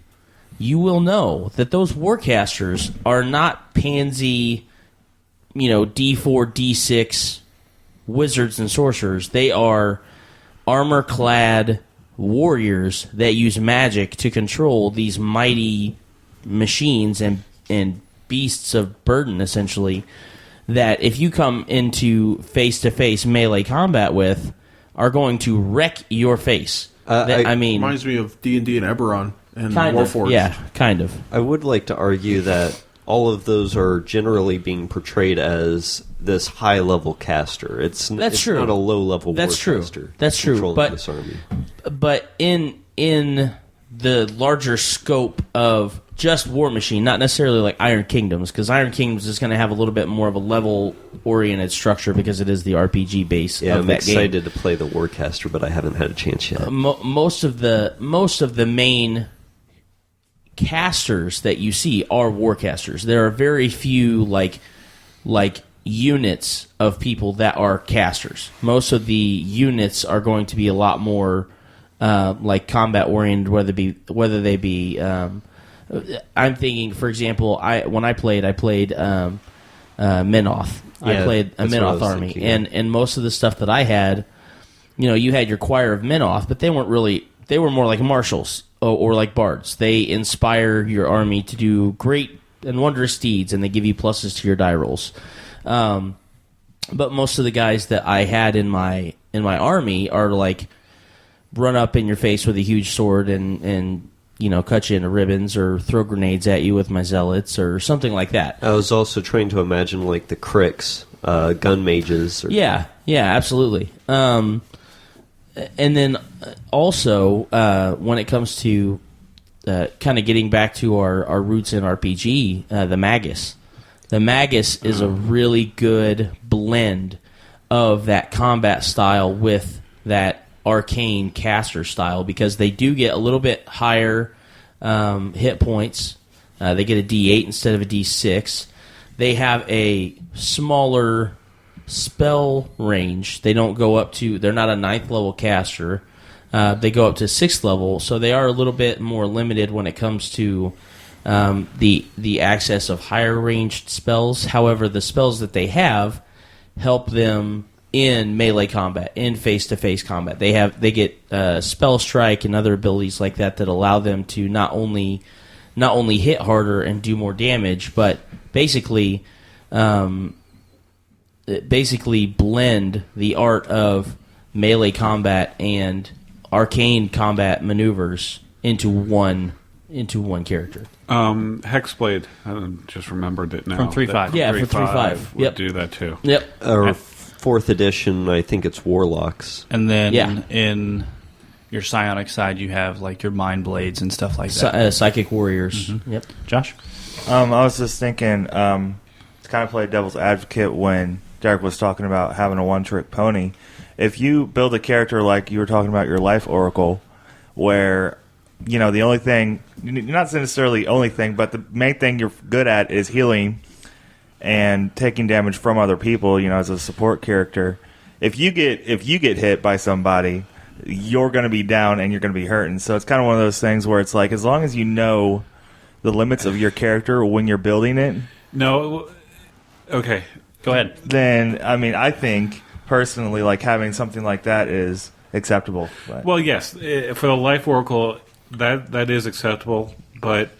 you will know that those warcasters are not pansy, D4, D6 wizards and sorcerers. They are armor-clad warriors that use magic to control these mighty machines and beasts of burden, essentially, that if you come into face-to-face melee combat with, are going to wreck your face. Reminds me of D&D and Eberron and kind of, Warforged. yeah, kind of. I would like to argue that all of those are generally being portrayed as this high-level caster. It's That's it's true. not a low-level That's true. warcaster. That's true. controlling this army. But in the larger scope of just War Machine, not necessarily like Iron Kingdoms, because Iron Kingdoms is going to have a little bit more of a level-oriented structure because it is the RPG base Yeah, of I'm that excited to play the warcaster, but I haven't had a chance yet. Most of the main casters that you see are warcasters. There are very few like units of people that are casters. Most of the units are going to be a lot more like combat oriented, whether they be. I'm thinking, for example, when I played Minoth. I played a that's what I Minoth was army, thinking. and most of the stuff that I had, you had your choir of Minoth, but they weren't really. They were more like marshals or like bards. They inspire your army to do great and wondrous deeds, and they give you pluses to your die rolls. But most of the guys that I had in my army are like run up in your face with a huge sword and cut you into ribbons or throw grenades at you with my zealots or something like that. I was also trying to imagine like the Cricks, gun mages. Yeah, absolutely. And then also when it comes to kind of getting back to our roots in RPG, the Magus. The Magus is a really good blend of that combat style with that arcane caster style, because they do get a little bit higher hit points. They get a D8 instead of a D6. They have a smaller spell range. They don't go up to... They're not a 9th level caster. They go up to 6th level, so they are a little bit more limited when it comes to the access of higher ranged spells. However, the spells that they have help them in melee combat, in face-to-face combat. They get spell strike and other abilities like that allow them to not only hit harder and do more damage, but basically blend the art of melee combat and arcane combat maneuvers into one character. Hexblade, I just remembered it now. From 3.5. Yeah, from 3.5. Would Yep. do that too. Yep. Or 4th edition, I think it's Warlocks. And then Yeah. in your psionic side, you have like your mind blades and stuff like that. Psychic warriors. Yep. Josh? I was just thinking to kind of play devil's advocate when Derek was talking about having a one-trick pony. If you build a character like you were talking about your Life Oracle, where the only thing, not necessarily the only thing, but the main thing you're good at is healing and taking damage from other people, as a support character. If you get hit by somebody, you're going to be down and you're going to be hurting. So it's kind of one of those things where it's like, as long as you know the limits of your character when you're building it. No, okay. Go ahead. Then, I think personally, like having something like that is acceptable. But. Well, yes, for the Life Oracle, that is acceptable. But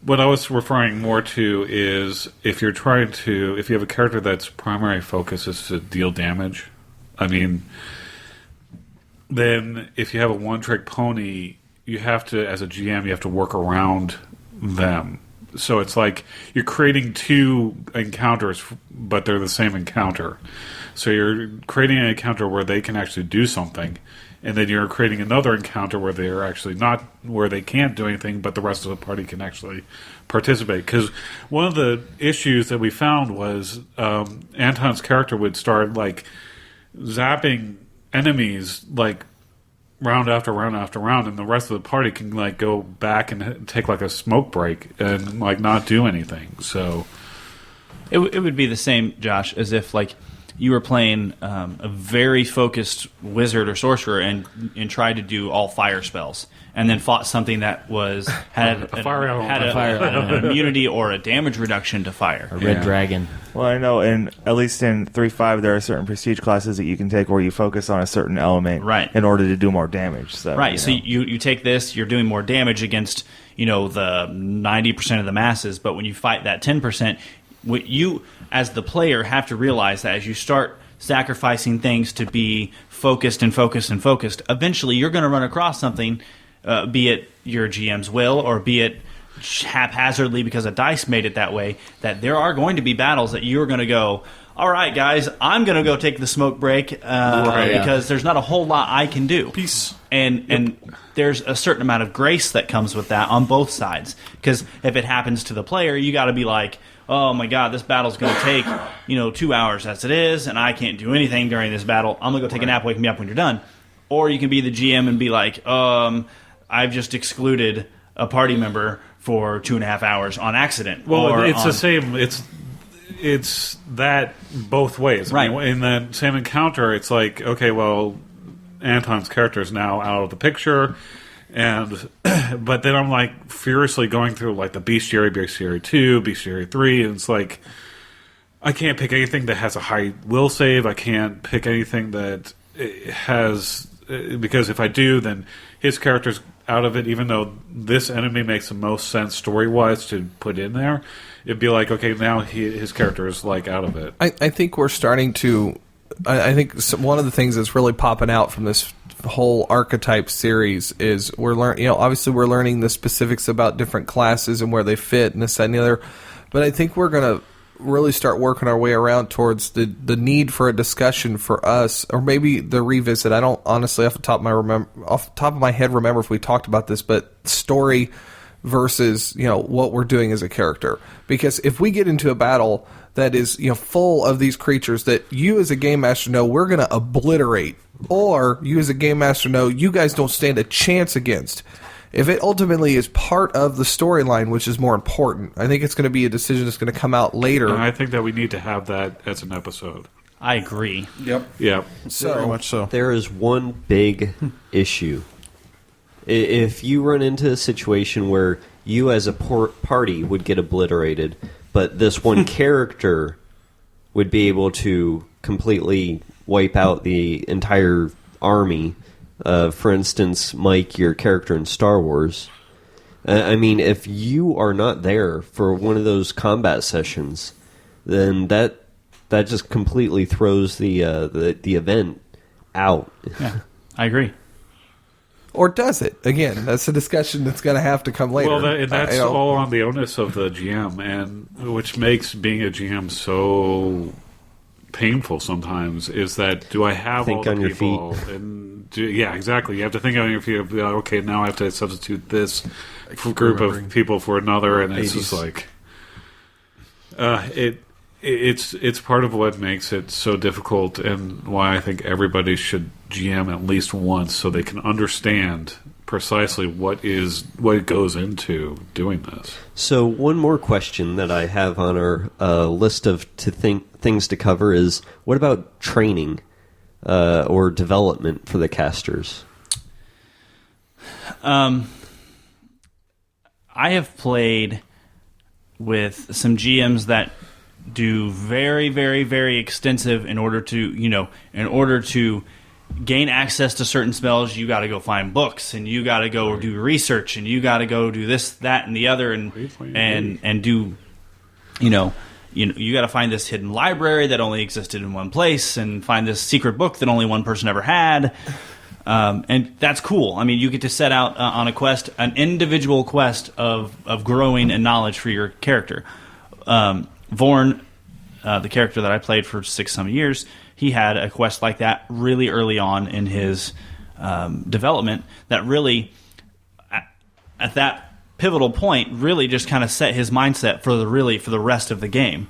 what I was referring more to is if you have a character that's primary focus is to deal damage. Then if you have a one-trick pony, you have to, as a GM, you have to work around them. So it's like you're creating two encounters, but they're the same encounter. So you're creating an encounter where they can actually do something, and then you're creating another encounter where they're actually not, where they can't do anything, but the rest of the party can actually participate. Because one of the issues that we found was Anton's character would start like zapping enemies like round after round after round, and the rest of the party can like go back and take like a smoke break and like not do anything. So it would be the same, Josh, as if like you were playing a very focused wizard or sorcerer and tried to do all fire spells, and then fought something that had an immunity or a damage reduction to fire. A red dragon. Well, I know, and at least in 3.5, there are certain prestige classes that you can take where you focus on a certain element in order to do more damage. So, right, so you take this, you're doing more damage against the 90% of the masses, but when you fight that 10%, what you, as the player, have to realize that as you start sacrificing things to be focused and focused and focused, eventually you're going to run across something, be it your GM's will or be it haphazardly because a dice made it that way, that there are going to be battles that you're going to go, all right, guys, I'm going to go take the smoke break because there's not a whole lot I can do. Peace. And there's a certain amount of grace that comes with that on both sides. Because if it happens to the player, you got to be like, oh my God, this battle's going to take 2 hours as it is, and I can't do anything during this battle. I'm going to go take a nap, wake me up when you're done. Or you can be the GM and be like, I've just excluded a party member for 2.5 hours on accident. Well, it's the same. It's that both ways. Right. I mean, in that same encounter, it's like, okay, well, Anton's character is now out of the picture, but then I'm like furiously going through like the Bestiary 2, Bestiary 3, and it's like I can't pick anything that has a high will save. I can't pick anything that has, because if I do, then his character's out of it, even though this enemy makes the most sense story-wise to put in there. It'd be like, okay, now his character is like out of it. I think we're starting to. I think one of the things that's really popping out from this whole archetype series is we're learning. Obviously we're learning the specifics about different classes and where they fit and this, that, and the other. But I think we're going to really start working our way around towards the need for a discussion for us, or maybe the revisit. I don't honestly off the top of my head remember if we talked about this, but story versus what we're doing as a character. Because if we get into a battle that is full of these creatures that you as a game master know we're going to obliterate, or you as a game master know you guys don't stand a chance against, if it ultimately is part of the storyline, which is more important, I think it's going to be a decision that's going to come out later. And I think that we need to have that as an episode. I agree. Yep. Yeah. Very much so. There is one big issue. If you run into a situation where you as a party would get obliterated, but this one character would be able to completely wipe out the entire army, for instance, Mike, your character in Star Wars. I mean, if you are not there for one of those combat sessions, then that just completely throws the event out. Yeah, I agree. Or does it? Again, that's a discussion that's going to have to come later. Well, that's all on the onus of the GM, and which makes being a GM so painful sometimes. Is that do I have think all the on people? Your feet. And exactly. You have to think on your feet. Okay, now I have to substitute this group of people for another, and it's 80s. Just like It's part of what makes it so difficult, and why I think everybody should GM at least once so they can understand precisely what goes into doing this. So one more question that I have on our list of things to cover is, what about training or development for the casters? I have played with some GMs that do very, very, very extensive in order to gain access to certain spells. You got to go find books, and you got to go do research, and you got to go do this, that, and the other, and do, you got to find this hidden library that only existed in one place, and find this secret book that only one person ever had. And that's cool. I mean, you get to set out on a quest, an individual quest of growing in knowledge for your character. Vorn, the character that I played for 6 some years, he had a quest like that really early on in his development that really, at that pivotal point, really just kind of set his mindset for the rest of the game.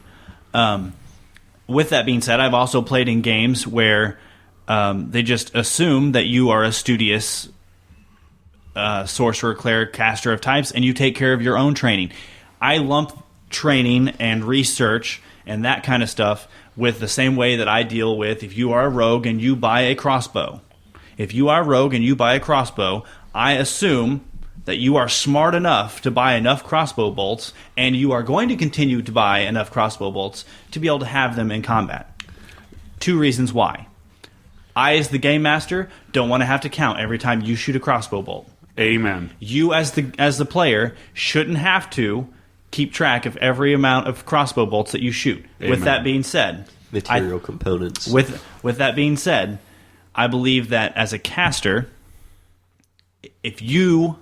With that being said, I've also played in games where they just assume that you are a studious sorcerer, cleric, caster of types, and you take care of your own training. I lump training and research and that kind of stuff with the same way that I deal with if you are a rogue and you buy a crossbow. If you are a rogue and you buy a crossbow, I assume that you are smart enough to buy enough crossbow bolts, and you are going to continue to buy enough crossbow bolts to be able to have them in combat. 2 reasons why. I, as the game master, don't want to have to count every time you shoot a crossbow bolt. Amen. You, as the player, shouldn't have to keep track of every amount of crossbow bolts that you shoot. Amen. With that being said, Material components. With that being said, I believe that as a caster, if you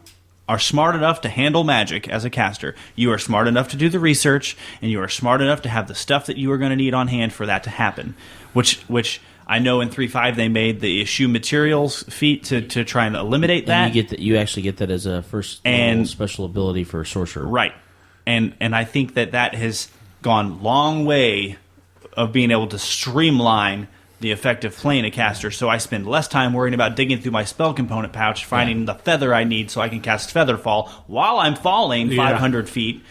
are smart enough to handle magic as a caster, you are smart enough to do the research, and you are smart enough to have the stuff that you are going to need on hand for that to happen. Which I know in 3.5 they made the issue materials feat to try and eliminate that. And you actually get that as a first level special ability for a sorcerer. Right. And I think that has gone long way of being able to streamline the effective playing a caster, so I spend less time worrying about digging through my spell component pouch, finding the feather I need so I can cast Featherfall while I'm falling 500 feet.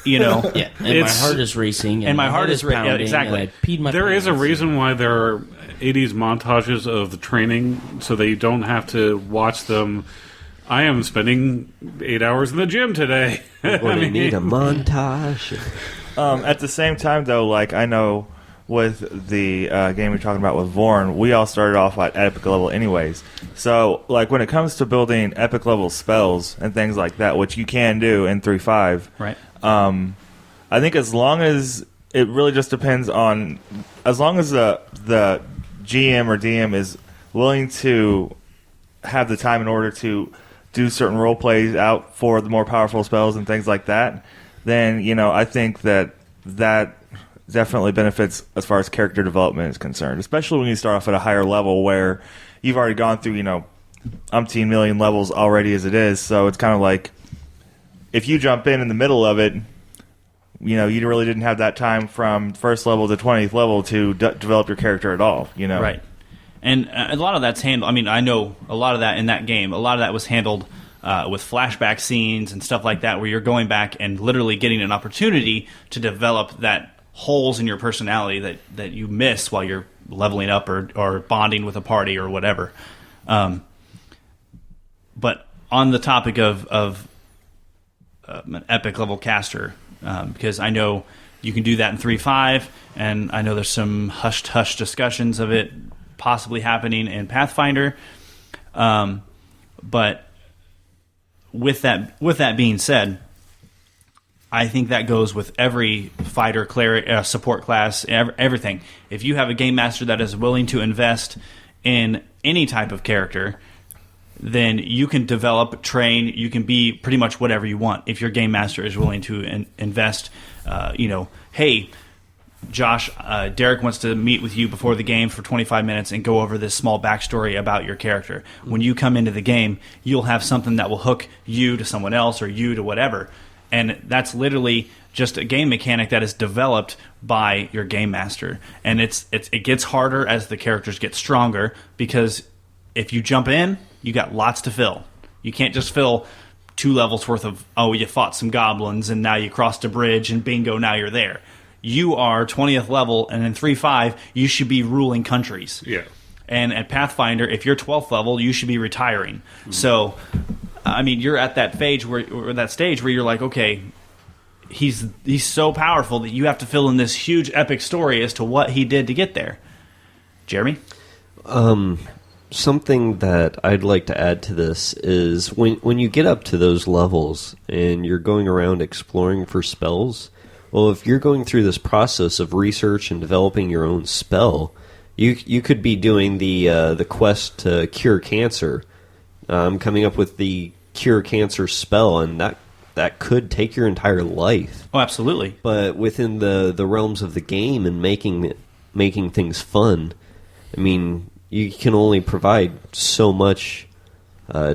You know, Yeah, and my heart is racing, and my heart is pounding, exactly. and I peed my There is a pants. reason why there are 80s montages of the training, so that you don't have to watch them. I am spending 8 hours in the gym today. We're going to need a montage. At the same time, though, like I know with the game you're talking about with Vorn, we all started off at epic level anyways. So, like, when it comes to building epic level spells and things like that, which you can do in 3.5, Right. I think as long as it really just depends on, as long as the GM or DM is willing to have the time in order to do certain role plays out for the more powerful spells and things like that, then, you know, I think that definitely benefits as far as character development is concerned, especially when you start off at a higher level where you've already gone through, you know, umpteen million levels already as it is. So it's kind of like if you jump in the middle of it, you know, you really didn't have that time from first level to 20th level to develop your character at all, you know. Right. And a lot of that's handled. I mean, I know a lot of that in that game. A lot of that was handled with flashback scenes and stuff like that, where you're going back and literally getting an opportunity to develop that holes in your personality that you miss while you're leveling up or bonding with a party or whatever. But on the topic of an epic level caster, because I know you can do that in 3.5, and I know there's some hush discussions of it possibly happening in Pathfinder. But with that being said, I think that goes with every fighter, cleric, support class, everything. If you have a game master that is willing to invest in any type of character, then you can develop, train, you can be pretty much whatever you want. If your game master is willing to invest, hey, Josh, Derek wants to meet with you before the game for 25 minutes and go over this small backstory about your character. When you come into the game, you'll have something that will hook you to someone else or you to whatever. And that's literally just a game mechanic that is developed by your game master. And it gets harder as the characters get stronger, because if you jump in, you got lots to fill. You can't just fill 2 levels worth of, you fought some goblins and now you crossed a bridge and bingo, now you're there. You are 20th level, and in 3.5, you should be ruling countries. Yeah. And at Pathfinder, if you're 12th level, you should be retiring. Mm-hmm. So, I mean, you're at that stage where you're like, okay, he's so powerful that you have to fill in this huge epic story as to what he did to get there. Jeremy? Something that I'd like to add to this is when you get up to those levels and you're going around exploring for spells, well, if you're going through this process of research and developing your own spell, you could be doing the quest to cure cancer, coming up with the cure cancer spell, and that could take your entire life. Oh, absolutely. But within the realms of the game and making things fun, I mean, you can only provide so much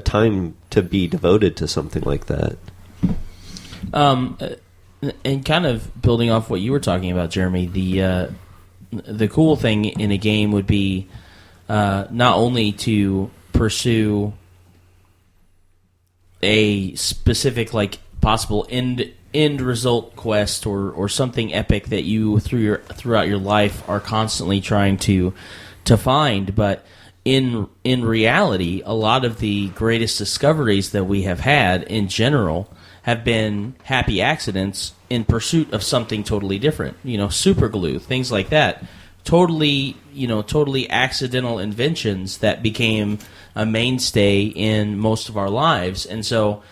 time to be devoted to something like that. And kind of building off what you were talking about, Jeremy, the cool thing in a game would be not only to pursue a specific like possible end result quest or something epic that you throughout your life are constantly trying to find, but in reality, a lot of the greatest discoveries that we have had in general have been happy accidents in pursuit of something totally different. Super glue, things like that. Totally accidental inventions that became a mainstay in most of our lives. And so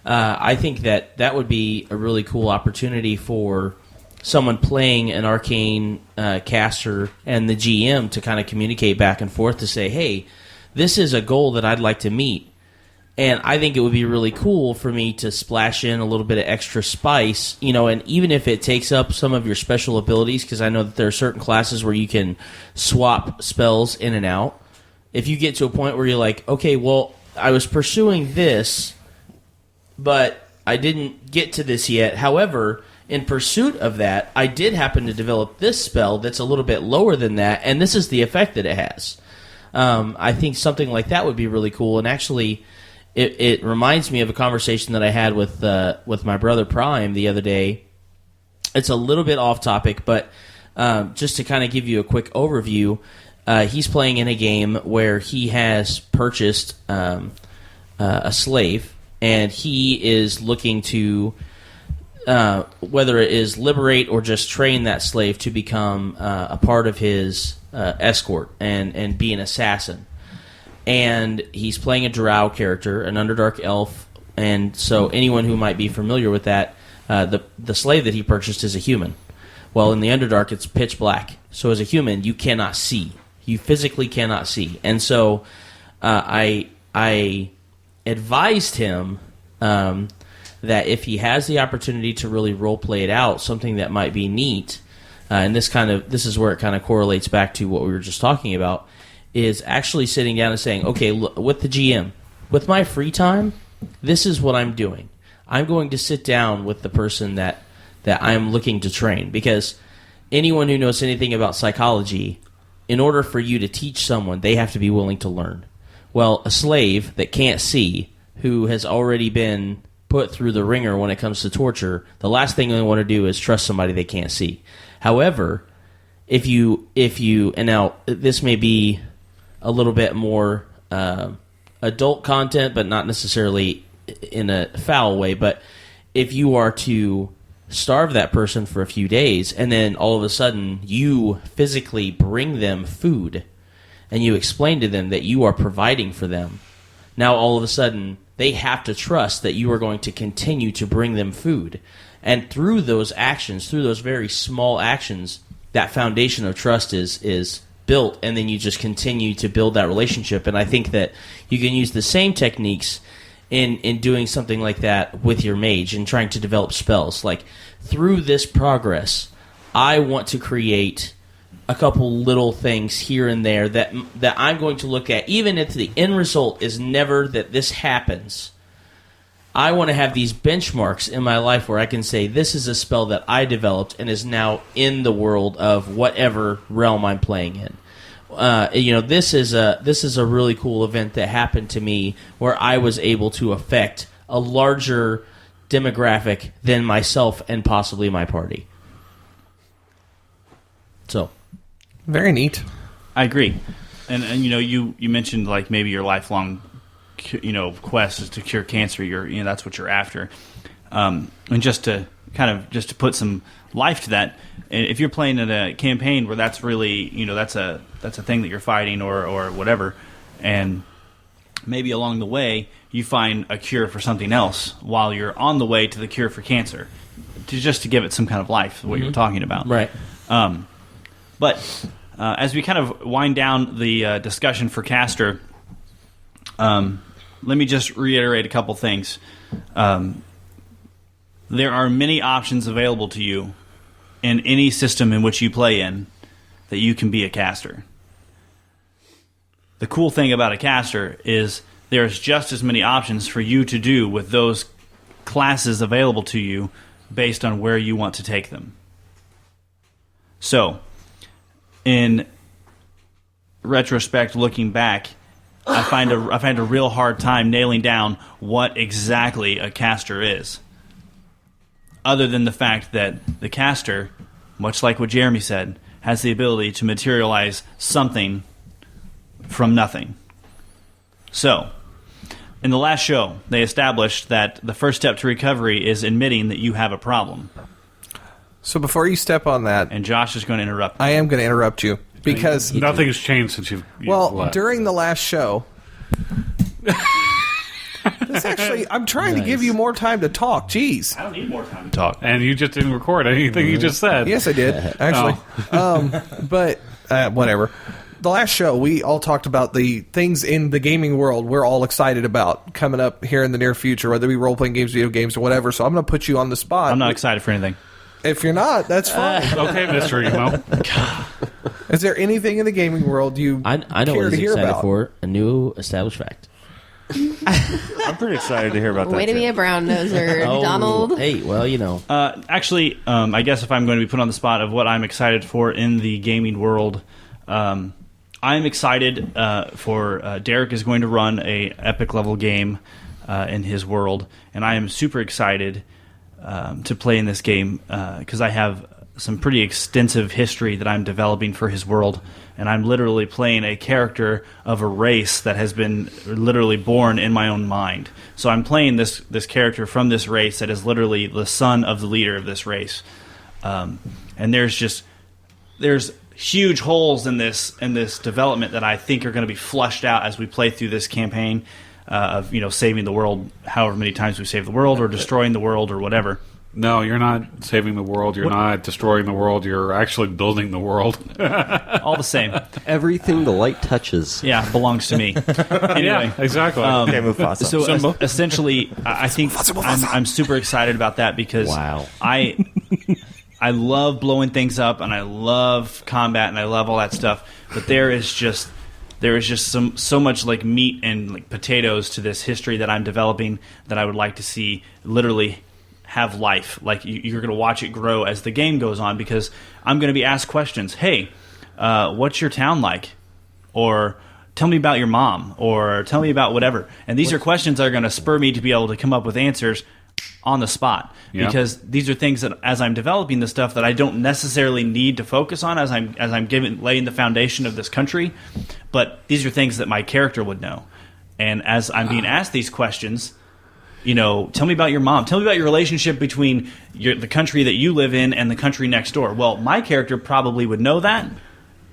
I think that would be a really cool opportunity for someone playing an Arcane caster and the GM to kind of communicate back and forth to say, hey, this is a goal that I'd like to meet. And I think it would be really cool for me to splash in a little bit of extra spice, and even if it takes up some of your special abilities, because I know that there are certain classes where you can swap spells in and out. If you get to a point where you're like, okay, well, I was pursuing this, but I didn't get to this yet. However, in pursuit of that, I did happen to develop this spell that's a little bit lower than that, and this is the effect that it has. I think something like that would be really cool, and actually... It reminds me of a conversation that I had with my brother Prime the other day. It's a little bit off topic, but just to kind of give you a quick overview, he's playing in a game where he has purchased a slave, and he is looking to, whether it is liberate or just train that slave to become a part of his escort and be an assassin. And he's playing a drow character, an Underdark elf, and so anyone who might be familiar with that, the slave that he purchased is a human. Well, in the Underdark, it's pitch black. So as a human, you cannot see. You physically cannot see. And so I advised him that if he has the opportunity to really role-play it out, something that might be neat, and this is where it kind of correlates back to what we were just talking about, is actually sitting down and saying, okay, look, with the GM, with my free time, this is what I'm doing. I'm going to sit down with the person that I'm looking to train, because anyone who knows anything about psychology, in order for you to teach someone, they have to be willing to learn. Well, a slave that can't see, who has already been put through the ringer when it comes to torture, the last thing they want to do is trust somebody they can't see. However, if you and now this may be a little bit more adult content, but not necessarily in a foul way. But if you are to starve that person for a few days, and then all of a sudden you physically bring them food, and you explain to them that you are providing for them, now all of a sudden they have to trust that you are going to continue to bring them food. And through those actions, through those very small actions, that foundation of trust is built, and then you just continue to build that relationship. And I think that you can use the same techniques in doing something like that with your mage and trying to develop spells. Like, through this progress, I want to create a couple little things here and there that I'm going to look at, even if the end result is never that this happens. I want to have these benchmarks in my life where I can say, this is a spell that I developed and is now in the world of whatever realm I'm playing in. This is a really cool event that happened to me where I was able to affect a larger demographic than myself and possibly my party. So, very neat. I agree. And you mentioned like maybe your lifelong quest is to cure cancer. That's what you're after. And just to put some life to that, if you're playing in a campaign where that's really that's a thing that you're fighting or whatever, and maybe along the way you find a cure for something else while you're on the way to the cure for cancer, to give it some kind of life, what you were talking about, right? But as we kind of wind down the discussion for caster, let me just reiterate a couple things. There are many options available to you in any system in which you play in that you can be a caster. the cool thing about a caster is there's just as many options for you to do with those classes available to you based on where you want to take them. So, in retrospect, looking back, I find a real hard time nailing down what exactly a caster is. Other than the fact that the caster, much like what Jeremy said, has the ability to materialize something from nothing. So, in the last show, they established that the first step to recovery is admitting that you have a problem. So before you step on that, And Josh is going to interrupt. I am going to interrupt you because Nothing has changed since you've well, left. during the last show, this actually, I'm trying to give you more time to talk. Jeez. I don't need more time to talk. And you just didn't record anything you just said. Yes, I did actually. But whatever. The last show, we all talked about the things in the gaming world we're all excited about coming up here in the near future, whether it be role-playing games, video games, or whatever. So I'm going to put you on the spot. I'm not excited for anything. If you're not, that's fine. Okay, Mr. Emo. Is there anything in the gaming world you I know care what to he's hear excited about? for. A new established fact. I'm pretty excited to hear about that. Way to too. be a brown noser, Oh, Donald. Hey, well, you know. Actually, I guess if I'm going to be put on the spot of what I'm excited for in the gaming world, I'm excited for Derek is going to run a epic level game in his world, and I am super excited to play in this game because I have some pretty extensive history that I'm developing for his world, and I'm literally playing a character of a race that has been literally born in my own mind. So I'm playing this character from this race that is literally the son of the leader of this race, and there's huge holes in this development that I think are going to be flushed out as we play through this campaign of saving the world, however many times we save the world, or destroying the world, or whatever. No, you're not saving the world. You're not destroying the world. You're actually building the world. All the same, Everything the light touches. yeah, belongs to me. Anyway, Yeah, exactly. Okay, Mufasa. so essentially, I think I'm super excited about that because Wow. I love blowing things up and I love combat and I love all that stuff, but there is just so much like meat and like potatoes to this history that I'm developing that I would like to see literally have life. Like you're going to watch it grow as the game goes on, because I'm going to be asked questions. Hey, what's your town like? Or tell me about your mom, or tell me about whatever. And these are questions that are going to spur me to be able to come up with answers on the spot, because these are things that as I'm developing the stuff that I don't necessarily need to focus on as I'm laying the foundation of this country, but these are things that my character would know. And as I'm being asked these questions, tell me about your mom. Tell me about your relationship between the country that you live in and the country next door. Well, my character probably would know that,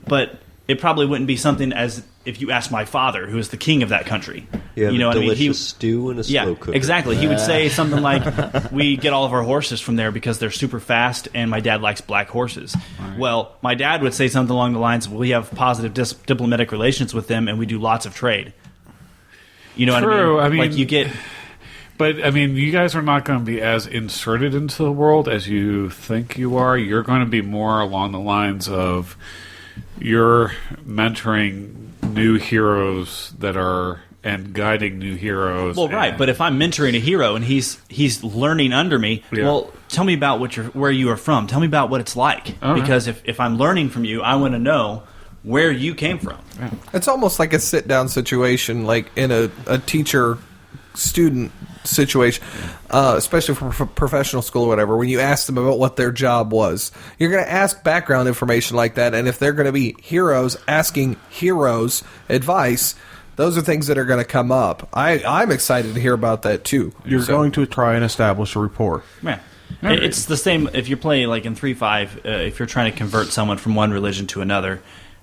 but it probably wouldn't be something as if you asked my father, who is the king of that country. You have what a I mean? delicious stew and a slow cooker. Exactly. He would say something like, we get all of our horses from there because they're super fast, and my dad likes black horses. Right. Well, my dad would say something along the lines of, we have positive diplomatic relations with them, and we do lots of trade. You know True. what I mean? I mean, like you get... But, I mean, you guys are not going to be as inserted into the world as you think you are. You're going to be more along the lines of you're mentoring new heroes and guiding new heroes. Well, right, but if I'm mentoring a hero and he's learning under me, well, tell me about where you are from. Tell me about what it's like. Okay. Because if I'm learning from you, I want to know where you came from. Yeah. It's almost like a sit-down situation, like in a teacher-student situation, especially for professional school or whatever. When you ask them about what their job was, you're going to ask background information like that, and if they're going to be heroes asking heroes advice, those are things that are going to come up. I'm excited to hear about that too. You're going to try and establish a rapport. Yeah. It's the same if you're playing like in 3.5, if you're trying to convert someone from one religion to another.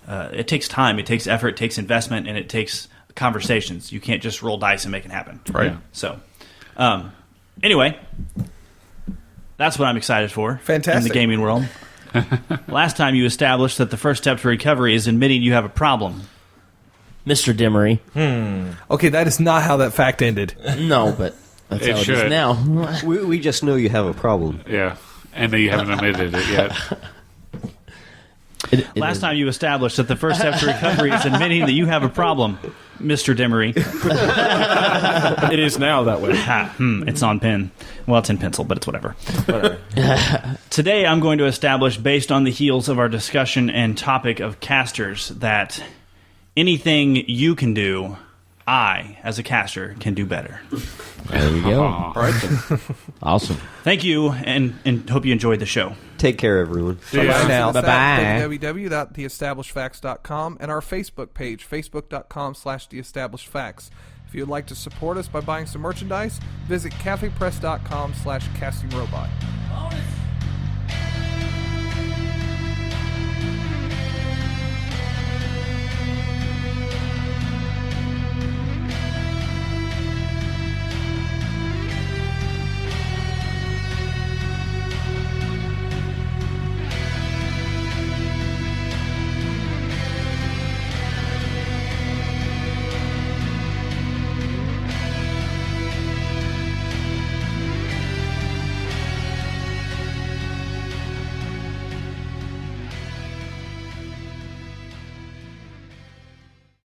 It takes time, it takes effort, it takes investment, and it takes conversations. You can't just roll dice and make it happen. Right. So, anyway, that's what I'm excited for. Fantastic. In the gaming world. Last time you established that the first step to recovery is admitting you have a problem. Mr. Dimmery. Okay, that is not how that fact ended. No, but that's It how it should. is now. We just know you have a problem. Yeah, and that you haven't admitted it yet. Last time you established that the first step to recovery is admitting that you have a problem, Mr. Demery. It is now that way. It's on pen. Well, it's in pencil, but it's whatever. Today I'm going to establish, based on the heels of our discussion and topic of casters, that anything you can do, I, as a caster, can do better. There we go. All right, then. Awesome. Thank you, and hope you enjoyed the show. Take care, everyone. Bye now. Bye-bye. www.theestablishedfacts.com and our Facebook page, facebook.com/theestablishedfacts. If you would like to support us by buying some merchandise, visit cafepress.com/castingrobot.